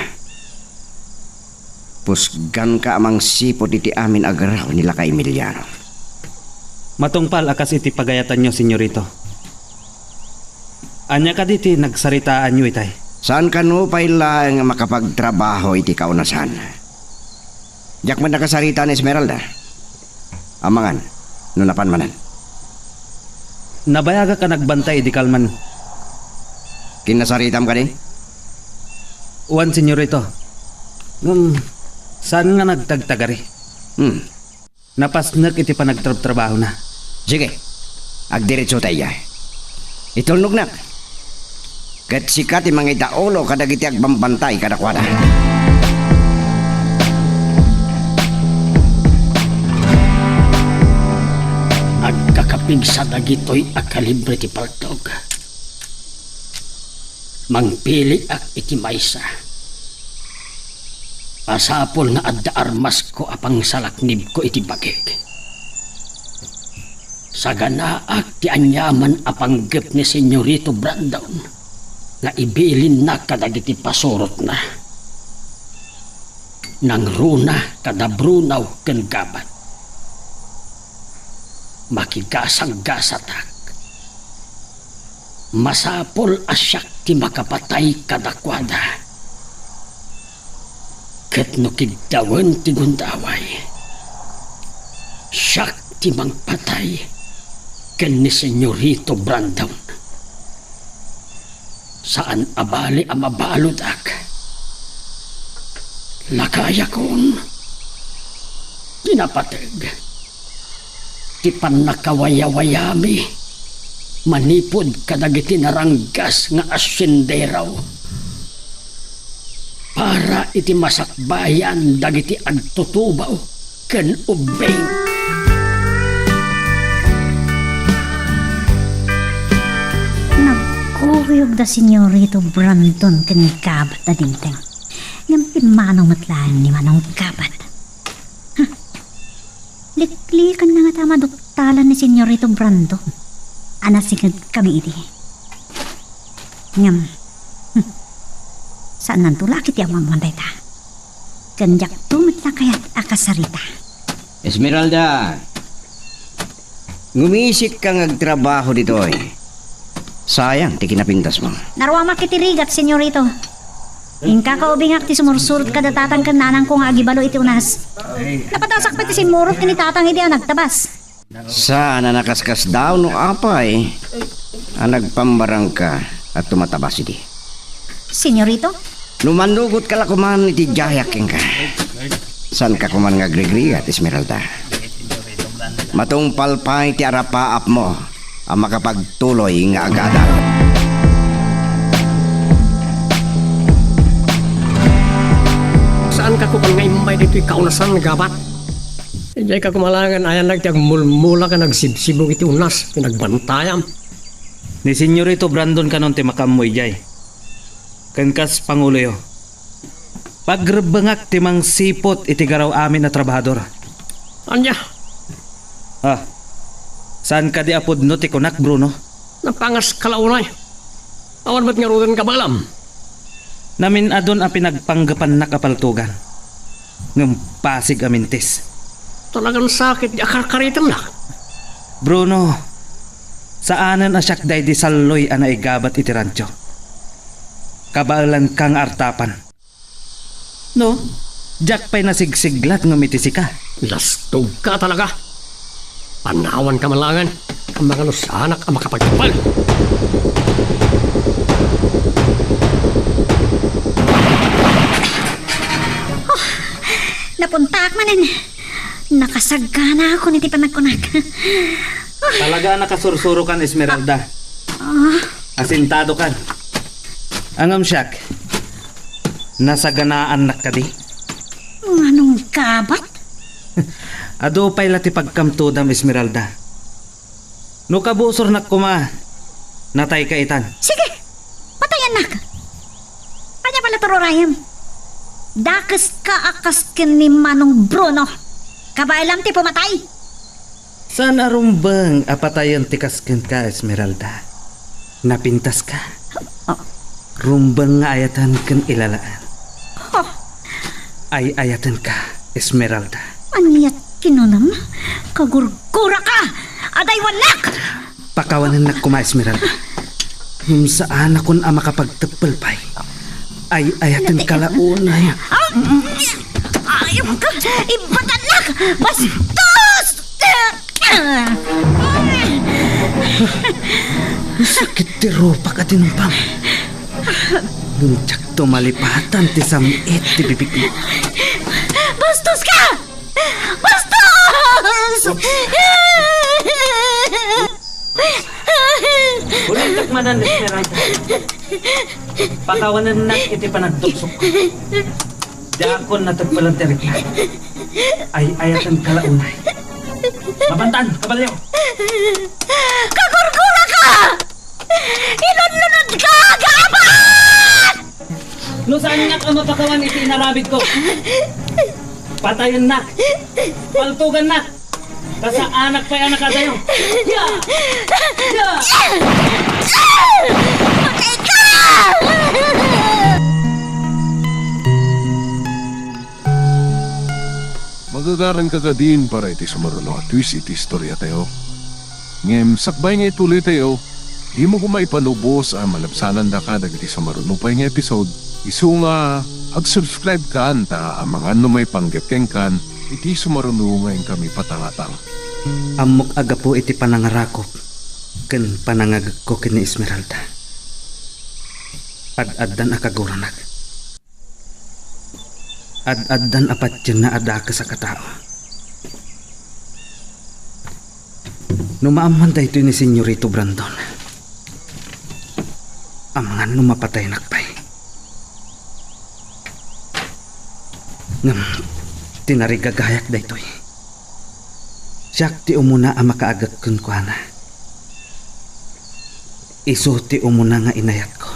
S4: Pusgan ka amang sipot iti amin agaraw nila kay Emiliano.
S7: Matungpal akas iti pagayatan nyo, senyorito. Anya ka diti nagsaritaan nyo itay.
S4: Saan ka no paila nga makapagtrabaho iti kaunasan? Diyak man nakasarita ni Esmeralda. Amangan, nunapan manan.
S7: Nabayaga ka nagbantay di kalman.
S4: Kinasaritam ka di?
S7: Uwan, senyorito. Saan nga nagtagtagari? Napasnak iti pa nagtrabaho na.
S4: Sige, agdiretso tayo. Itulnog na. Kat sikat imang itaulo kadagiti agbambantay kadakwada.
S5: Agkakapig sa dagitoy akalibre ti paltog. Mangpili ak iti maysa. Pasapol nga adda armas ko apang salaknib ko iti bagig. Sa ganaak ti anyaman apanggep ni Senyorito Brandon nga ibilin na kadagiti pasurot na. Nang runa kada Brunaw ken gabat. Makigasang-gasatak. Masapol asyak ti makapatay kadakwada. Ket no kigdawen ti gundaway. Siyak ti mangpatay ken ni Senyorito Brandon. Saan abali ang mabalod ak? Lakaya kon. Tinapateg. Ti panakawaya-wayami. Manipod kadagiti naranggas nga asyenderaw. Para iti masakbayan dagiti agtutubaw ken ubeng.
S6: Nagkuyog da senyorito Brandon ken kabat na dinteng. Ngampin manong matlaan ni manong kabat. Liklikan na nga tama doktalan ni senyorito Brandon. Anasigad kami iti. Ngam. Saan nantulakit yung mamunday ta? Ganyak tumitla kaya't akasarita.
S4: Esmeralda, ngumisik kang agtrabaho dito eh. Sayang, ti kinapintas mo.
S6: Narwa makitirigat, senyorito. Ingka ka ubingak ti sumursurot ka datatan kan nanang ko nga agibalo iti unas. Napatasak pa ti simurot kinitatang iti ang nagtabas.
S4: Sana nakaskas daw no apay. Ang nagpambarang ka at tumatabas iti.
S6: Senyorito?
S4: Lumanugot ka lakuman iti jayaking ka. San ka kuman nga grigrigat, Esmeralda? Matungpal pa iti arapaap mo ang makapagtuloy nga agada.
S8: Saan ka kuman nga imay dito ikaw na saan gabat? Ijay ka kumalangan ayan nagtiag mulmula ka nagsibsibog iti unas pinagbantayam.
S7: Ni Senyorito Brandon kanon ti makamoy jay. Kankas Pangulo yo. Pagrebengak timang sipot iti garaw amin na trabahador.
S8: Anya,
S7: Saan ka di apod no ti kunak Bruno?
S8: napangas kalaunay. Awan ba't nga rugan ka balam?
S7: Namin adon ang pinagpanggapan na kapaltugan. Ngam pasig amintis.
S8: Talagang sakit di akarkaritan na.
S7: Bruno, saanan asyak day di saloy ana igabat iti rancho. Kabaalan kang artapan. No, Jack pa'y nasigsiglat ngumitisi ka.
S8: Lastog ka talaga. Panawan ka malangan. Ang mga nusanak ang makapagpal.
S6: Napuntak manin. Nakasagana ako niti panagkunak.
S7: Talaga nakasursuro kan Esmeralda. Asintado kan. Angam siyak. Nasaganaan na ka di.
S6: Anong kabat?
S7: Ado pa'y lati pagkamtudam Esmeralda. No kabusor na kuma. Natay ka itan.
S6: Sige, patayan nak. Kanya pala tururayam. Dakas ka akas ken ni Manong Bruno. Kabailam ti pumatay.
S7: Saan arumbang apatayan tikasken ka Esmeralda? Napintas ka. Rumbang nga ayatan ken ilalaan. Ay ayatan ka Esmeralda.
S6: Anyat kinunam? Kagurgura ka! Aday wanak!
S7: Pakawanan na kuma Esmeralda. Yung saan akong ang makapagtapal pa'y ay ayatan kalaunay.
S6: Ayaw ka! Ibatanak! Bastos!
S7: Sakit ti ropa ka tinumpang. Nuntiyak tumalipatan ti samit ti bibig mo.
S6: Bastos ka! Bastos!
S7: Bulantak manan Esmeralda. Pakawanan na iti panagduksok ko. Diakon na tagpalang terikla. Ay ayatan kalaunay. Mabantan, kabalyo!
S6: Kagurgura ka! Ilunlunod ka! Gabat!
S7: No saan nga ka mapakawan iti inarabid ko? Patayin na! Paltugan na! Kasa anak pa yan nakadayo! Yeah! Yeah!
S6: Patay ka!
S1: Magagaran ka din para iti sumaruno at twist iti istorya tayo. Ngem, sakbay nga ituloy tayo, di mo kumaipanubos ang malabsanan da ka dagiti sumaruno pa nga episode. Isu nga, ag-subscribe ka anta ang mga ano may panggapkeng kan, iti sumaruno ngayon kami patangatang.
S7: Amok aga po iti panangarakop ken panangagag ko ken ni Esmeralda. Ad-addan akaguranak. Ad-addan apat yun na adaka sa katao. Numaaman dahito ni Senyorito Brandon. Ang mga numapatay nakpay. Ngam, tinarigagayak dahito eh. Siyak ti umuna ang makaagak kun ko na. Iso ti umuna nga inayat ko.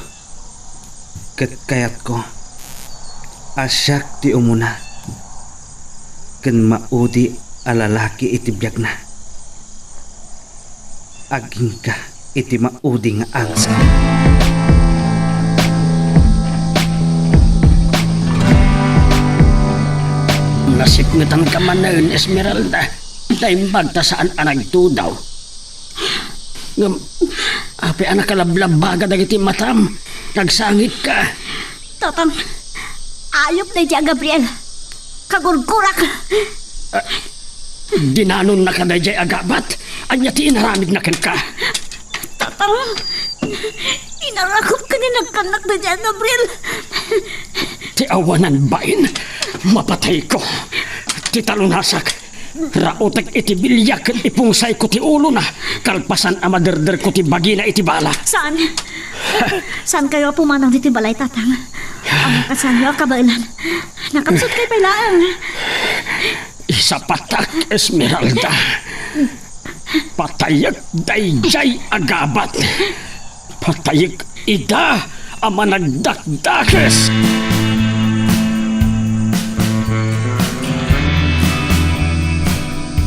S7: Ket kayat ko. Asyak ti umuna. Ken maudi alalaki iti biyag na. Aging ka iti maudi nga angsa.
S5: Nasipngitan ka man na yun, Esmeralda. Naimbag ta saan anag tudaw. Ngam, api anak kalablab baga dagiti matam. Nagsangit ka.
S6: Tatang, ayop na dyan, Gabriel. Kagurgurak.
S5: Dinanon na ka na jay agabat. Anya ti inaramid na ka.
S6: Tatang, inarakot ka ni nagkanak na dyan, Gabriel.
S5: Ti awanan bain. Mapatay ko. Ti talunasak. Rautek iti bilyak ket ipungsay ko ti ulo na. Kalpasan ang maderder ko ti bagina iti bala.
S6: Saan? Saan kayo pumanang dito balay, Tatang? Ang kasan niyo, kabailan. Nakapsot kay pailaan.
S5: Isa patak, Esmeralda. Patayag dayjay agabat. Patayag ida ang managdakdakes.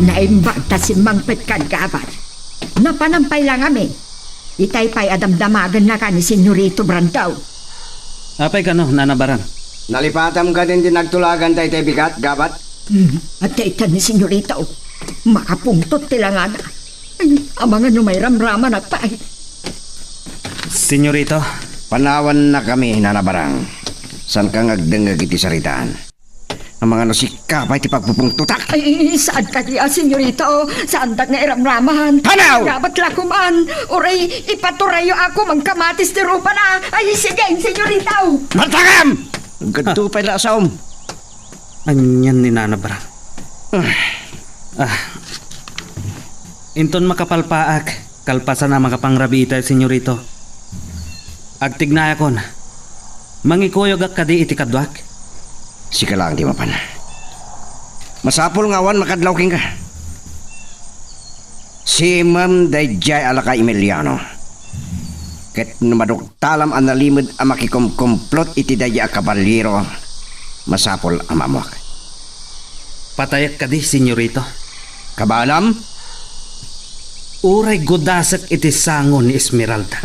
S2: Naimbag ta si Mangpet Kagabat. Napanampay lang kami. Itay pa'y adamdamagan na ka ni Senyorito Brandaw.
S7: Apay ka no, nanabarang.
S4: Nalipatam ka din nagtulagan tayo bigat, gabat?
S2: At taitan ni Senyorito. Makapungtot tilangan. Ay, ang mga numay ramraman at pa'y.
S7: Senyorito,
S4: Panawan na kami, nanabarang. San kang agdengag iti saritaan? Ang mga nasika pa iti pagpupungtutak.
S2: Ay, saan ka niya, Senyorito? Saan tak nga iramramahan?
S4: Panaw!
S2: Dapat lakuman. Oray, ipaturayo ako magkamatis ni Rupa na. Ay, sige, Senyorito.
S4: Matagam! Gantupay na asaom.
S7: anyan ni nanabarang. Inton makapalpaak, kalpasan na makapangrabita, senyorito. Agtignaya kon, mangikoyog ak kadi iti kadwak.
S4: Sika lang, di mapan. Masapol ngawan makadlaw king ka. Si Ma'am Dayjay Alaka Emiliano. Ket numaduktalam ang nalimod ang makikumkumplot iti daya kabaliro. Masapol ang mamwak.
S7: Patayat kadi, senyorito.
S4: Kabalam?
S7: Uray godasak iti sangon ni Esmeralda.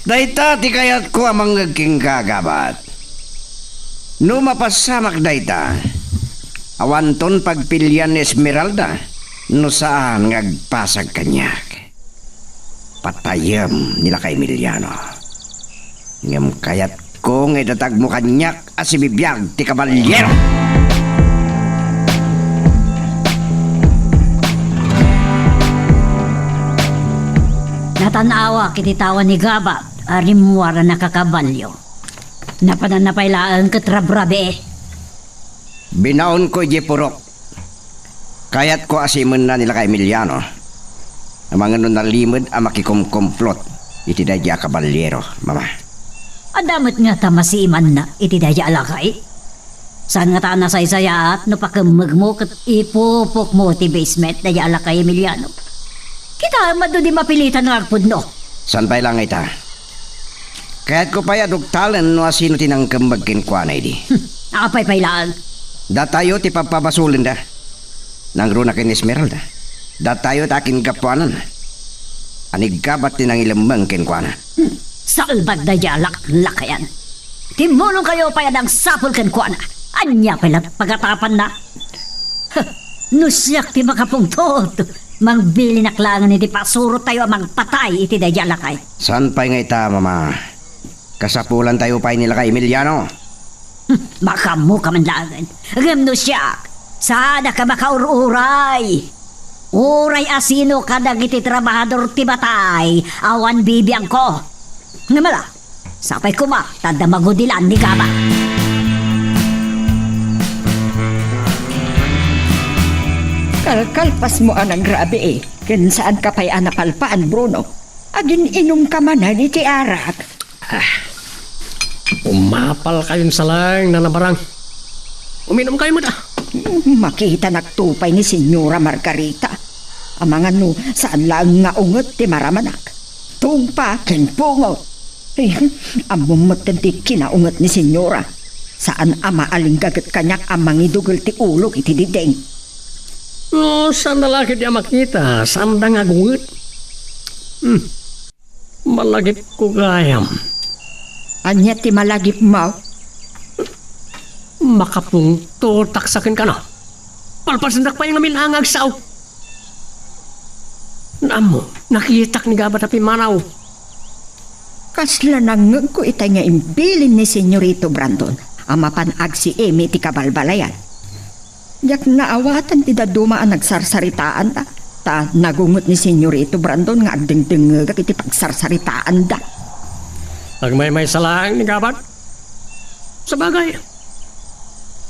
S4: Dayta ti kayat ko amang ngagking kagabat. No mapasamak dayta. Awanton pagpilyan ni Esmeralda. No saan ngagpasag kanyak. Patayam nila kay Emiliano. Ngam kayat ko nga itatag mo kanyak asibibiyag ti kabalyero.
S3: Natanawa kititawan ni Gaba, arimwara nakakabalyo. Napananapailaan katrabrabe.
S4: Binaon ko Jepurok. Kayat ko asimen na nila kay Emiliano. Ang mga nun nalimod ang makikumkumplot. Iti dadya kabalyero, mama.
S3: Adamot nga tamasiman na iti daya alakay. Saan nga ta nasaysayaat no pakamag mo kat ipupok mo ti basement daya alakay Emiliano. Kita mado di mapilitan ng agpudno.
S4: San pa'y lang ita? Kaya't ko pa'y aduktalan no asino tinangkambag kinkwana di.
S3: Nakapay-paylaan.
S4: Datayo ti papabasulin da. Nangro na kin Esmeralda. Datayo takin kapwanan. Anig kabat tinang ilambang kinkwana.
S3: Salbag daya lakayan. Timulong kayo pa yan ang sapol kenkwana. Anya pala pagatapan na. Nusyak ti makapungtot. Mangbili na klangan iti pasurot tayo amang patay iti daya lakay.
S4: San pa'y nga ita, mama? Kasapulan tayo pa'y nila kay Emiliano.
S3: Baka mo ka man langan. Agam nusyak. Sana ka makaururay. Uray asino ka iti trabahador ti batay. Awan bibiyang ko. Nga mala, sapay kuma, tanda magudilan ni Gaba.
S2: Kalkalpas mo anang grabe eh. Ken saan ka pa'y anapalpaan, Bruno? Agin inom ka man ni ti arak.
S8: Umapal kayong salang na nabarang. Uminom kayo mo da.
S2: Makita nagtupay ni Senyora Margarita. Amangan no, saan lang nga ungot ti maramanak. Tungpa ken pungot. Among magtanti kinaungot ni Senyora. Saan ama aling gagat kanyak amang idugol ti ulo iti dideng.
S8: No, saan na lagi niya makita? Saan na nga gungot? Malagip ko gayam.
S2: Anya ti malagip mo?
S8: Makapungto taksakin ka na. Palpasandak pa yung namin angag sao. Namo, nakitak ni gabat api manaw.
S2: Kasla nangag ko itay nga imbilin ni Senyorito Brandon. Amapanag si Amy ti kabalbalayan. Yak naawatan ti dadumaan nagsarsaritaan ta. Ta nagungot ni Senyorito Brandon nga agdengdengag iti pagsarsaritaan da.
S8: Nagmay-may salang ni gabat. Sabagay.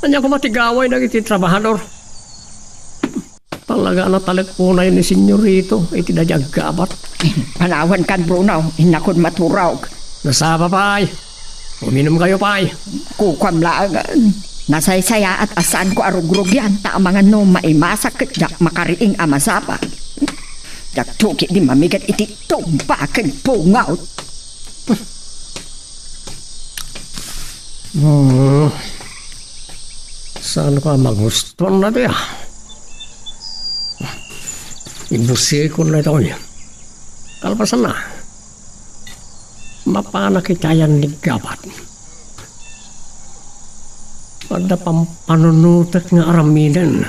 S8: Anya ko matigaway na iti trabahador. Talaga na talagpunay ni Senyorito iti dadyag gabat.
S2: Panawan kan Bruno, inakod maturaw.
S8: Nasaba pa'y. Uminom kayo pa'y.
S2: Kukwam laagan. Nasaysaya at asaan ko arugrog yan. Ta mga no maimasak kat jak makariing amasapa. Jak tuki di mamigat iti tumbakan pungaw.
S8: Saan ka magustuhan na ito ya? Ibusi ko na ito niya. Kalpasan na. Mapanakitayan ni gabat. Pada pampanunutak nga araminan.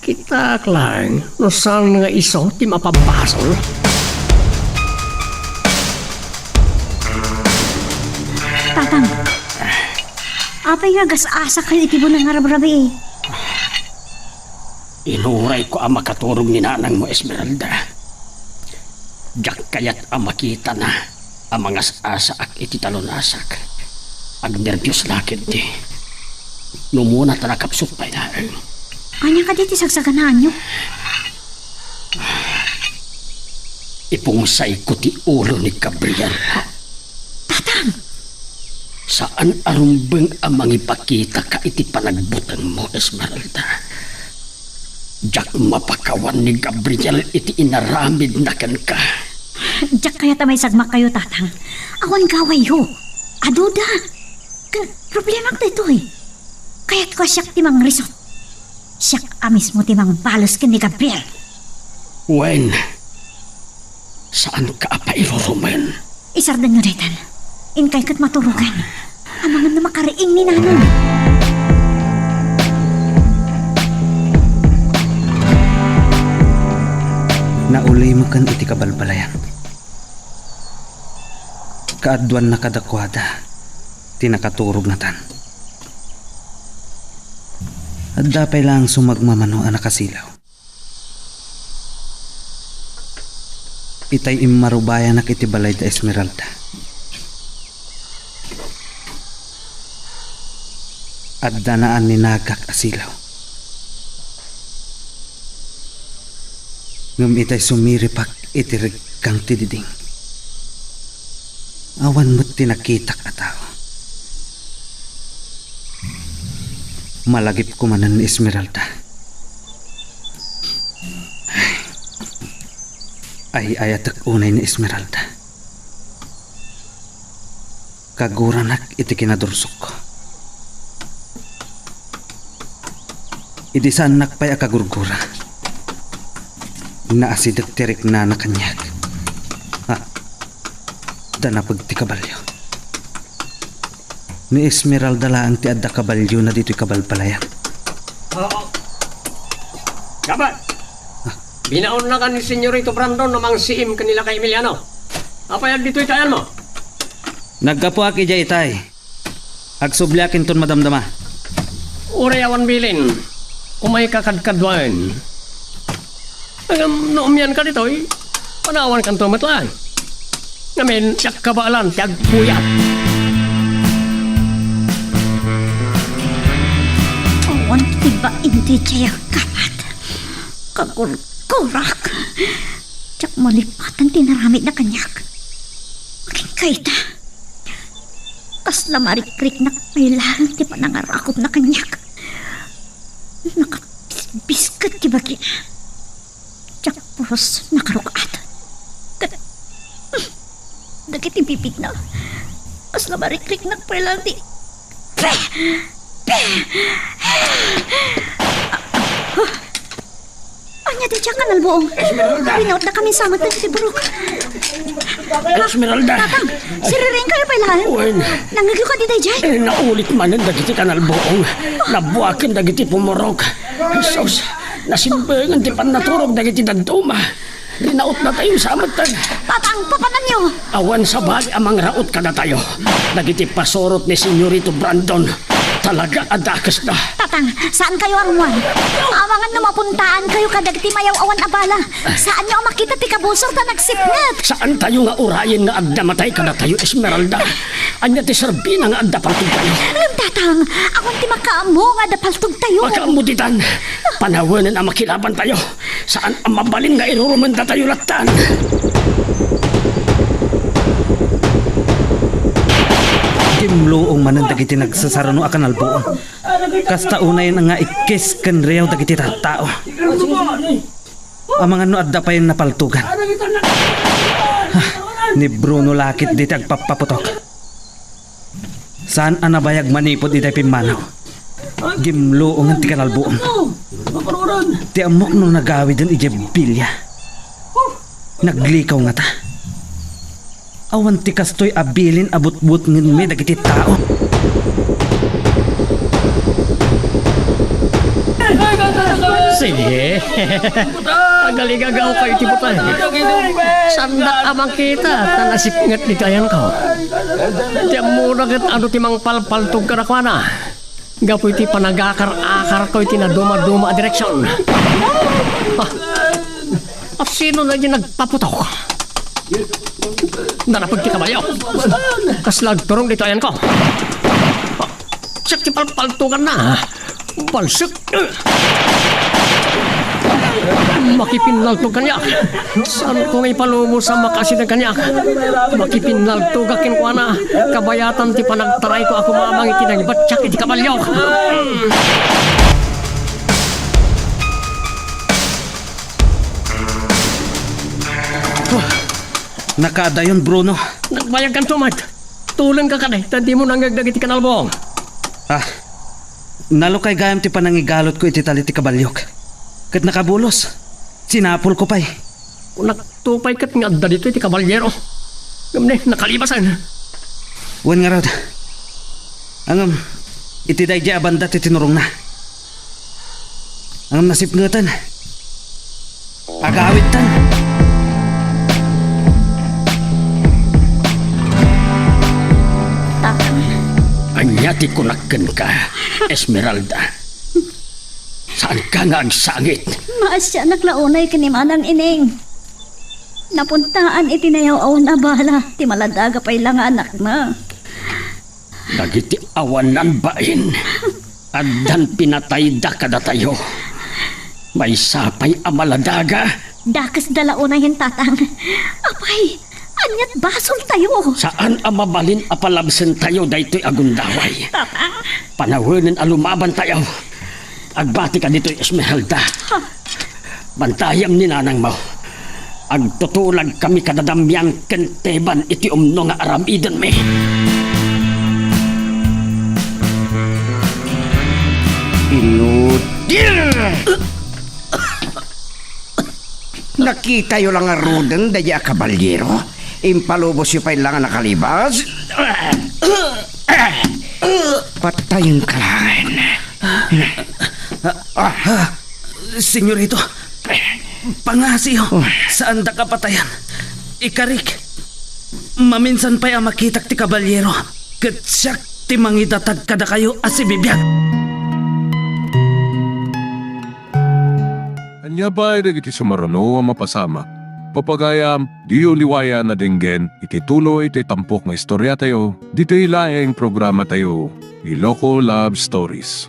S8: Kita lang, no saan nga iso, di mapapasol.
S6: Tatang, apay nga gas-asa kayo itibo ng arabrabi eh.
S5: Inuray ko ang makaturog ni nanang mo, Esmeralda. Diyak kaya't ang makita na ang mga asa ak iti talunasak. Ang nervyos lakid di. Numuna tanakapsok pa na.
S6: Anya ka diti sagsaganahan nyo?
S5: Ipungsay ko ti ulo ni Gabriel.
S6: Tatang!
S5: Saan arumbeng ang mangipakita ka iti panagbutang mo, Esmeralda? Diyak mapakawan ni Gabriel iti inaramid na kan ka.
S6: Diyak kaya tamay sagmak kayo, Tatang. Awan gaway ho. Aduda. Problema ka ito eh. Kaya't ko siyak timang risot. Siyak amis mo timang balos ka ni Gabriel.
S5: Wen, saan ka pa irurumen?
S6: Isardan nyo retan. Inkay kat maturugan. Amangan na makariing ni nanong.
S7: Naulay mo kan iti kabalbalayan. Kaadwan na kadakwada, tinakaturog na tan. At dapay lang sumagmamano ang nakasilaw. Itay imarubayan na kiti balay da Esmeralda. At danaan ni nagak asilaw. Ngam itay sumiripak itirig kang tididing. Awan mo't tinakitak ataw. Malagip kumanan ni Esmeralda. Ay ayatak unay ni Esmeralda. Kaguranak iti kinadursok ko. Idisanak pa'y akagurgura. Naasidag tirik na nakanyag. Danapag ti kabalyo. Ni Esmeralda lang ti adda kabalyo na dito'y kabalpalayan.
S8: Gabat! Binaon na ka ni Senyorito Brandon namang siim kanila kay Emiliano. Apayag dito'y tayan mo?
S7: Nagkapo aki jay tay. Agsublakin ton madamdama.
S8: Uray awan bilin. Umay kakadkadwan. Ang noomyan ka dito, panawan kang tumatlaan. Ngamin, siyak kabalan, tiyag puyat.
S6: Awan tibain Di jaya kapat. Kagurak. Tsak malipatan tinaramid na kanyak. Aking kaita. Kasla marikrik na kailangan ti panangarakop na kanyak. Nakabiskat ti bagina. Tsak puros nakarukat. Dagit ipipit na. Kasla marikrik na kailangan ti... Anya di siya kanal buong. Pinaut na kami sama tayo si Brooke.
S5: Esmeralda.
S6: Tatang, siriring kayo pailahan.
S5: Uy.
S6: Nangagyo ka di tayo dyan.
S5: Naulit man ang dagiti kanal buong. Nabuakin dagiti pumurok. Jesus, nasimbangan ti panaturog dagiti daduma. Rinaot na tayo sa amatan.
S6: Tatang, papanan niyo.
S5: Awan sa bagay amang raot ka na tayo. Dagiti pasorot ni Senyorito Brandon. Talaga adakas na.
S6: Tatang, saan kayo armuan? Awangan na mapuntaan kayo kadagiti mayaw awan abala. Saan niyo ang makita ti kabusor ta nagsipngat?
S5: Saan tayo nga urayin nga agdamatay ka na tayo, Esmeralda? Anya ti Serbina nga agdapaltog tayo.
S6: Tatang, awan ti makaamo nga dapaltog tayo.
S5: Makaamuditan. Panawanan ang makilaban tayo. Saan ang mabalin nga iruruman ta tayo latan?
S7: Kimloong manan dagiti nagsasarano akan albuon. Kasta unay na nga ikis ken rew dagiti tattao. Ang mga no adda pa yung napaltugan. Ni Bruno Lakit di agpapaputok. Saan anabayag manipod di tayo pimanaw? Gimloong ang tikan albuon. Ti amok no nagawi dun ijebilya. Naglikaw nga ta. Awan ti kastoy abilin abot-but ngin may dagiti tao.
S8: Sige. Agaligagaw kayo ti putay. Sanda amang kita. Tanasipngat ni kayan ko. Tiyan mo na ano ti mang palpaltog ka na kwa na. Gapoy ti panagakar-akar ko iti na duma-duma direksyon. At sino na yung nagpaputok? Narapag ti kabayo. Kaslag turong dito ayan ko. Siyak ti palpaltugan na. Balsik. Makipinaltog kanyak. Saan ko ngay palumo sa makasin ng kanyak? Makipinaltog akin ko na. Kabayatan ti panagtaray ko ako mamang itinagbatsak iti kabalyo.
S7: Nakadayon Bruno.
S8: Nagbayag kan tumat. Tulang ka kanay. Tadi mo nanggagdag iti kanalbong.
S7: Nalukay gayam ti panangigalot ko iti tali ti kabalyok. Kat nakabulos. Sinapol ko pa'y.
S8: Kung nagtupay kat nga adda dito iti kabalyero. Gamne, nakalibasan.
S7: Wan nga rod. Angam, iti daydi abanda ti tinurong na. Angam nasipngatan. Agawitan.
S5: Anyati kunaken ka, Esmeralda. Saan ka nga agsangit?
S6: Maasya naglaunay kanimanang ining. Napuntaan itinayaw awan abala. Ti maladaga pa'y lang anak na.
S5: Dagiti awanan bain. Addan pinatay da kada tayo. May sapay amaladaga.
S6: Dakas dalaunay yung tatang. Apay, anyat basol tayo.
S5: Saan amabalin apalabsen tayo daytoy agundaway.
S6: Tatang.
S5: Panawanan alumaban tayo. Agbati ka dito'y Esmeralda. Bantayam ni nanang mo. Agtutulag kami kadadamyan kenteban iti umno nga aramidan me.
S4: Inutil! Nakita yo lang nga roden daya kabalyero. Impalubos yo pa lang nakalibas. Patayin ka lang.
S7: Senyorito, pangasiyo, saan da kapatayan? Ikarik, maminsan pa'y ang makitak ti kabalyero. Katsyak ti mangidatag kada kayo asibibiyag.
S1: Anya ba ay iti sumarano ang mapasama? Papagayam, diyo liwaya na dinggen, itituloy iti tampok na istorya tayo, dito ilaing programa tayo, Iloko Love Stories.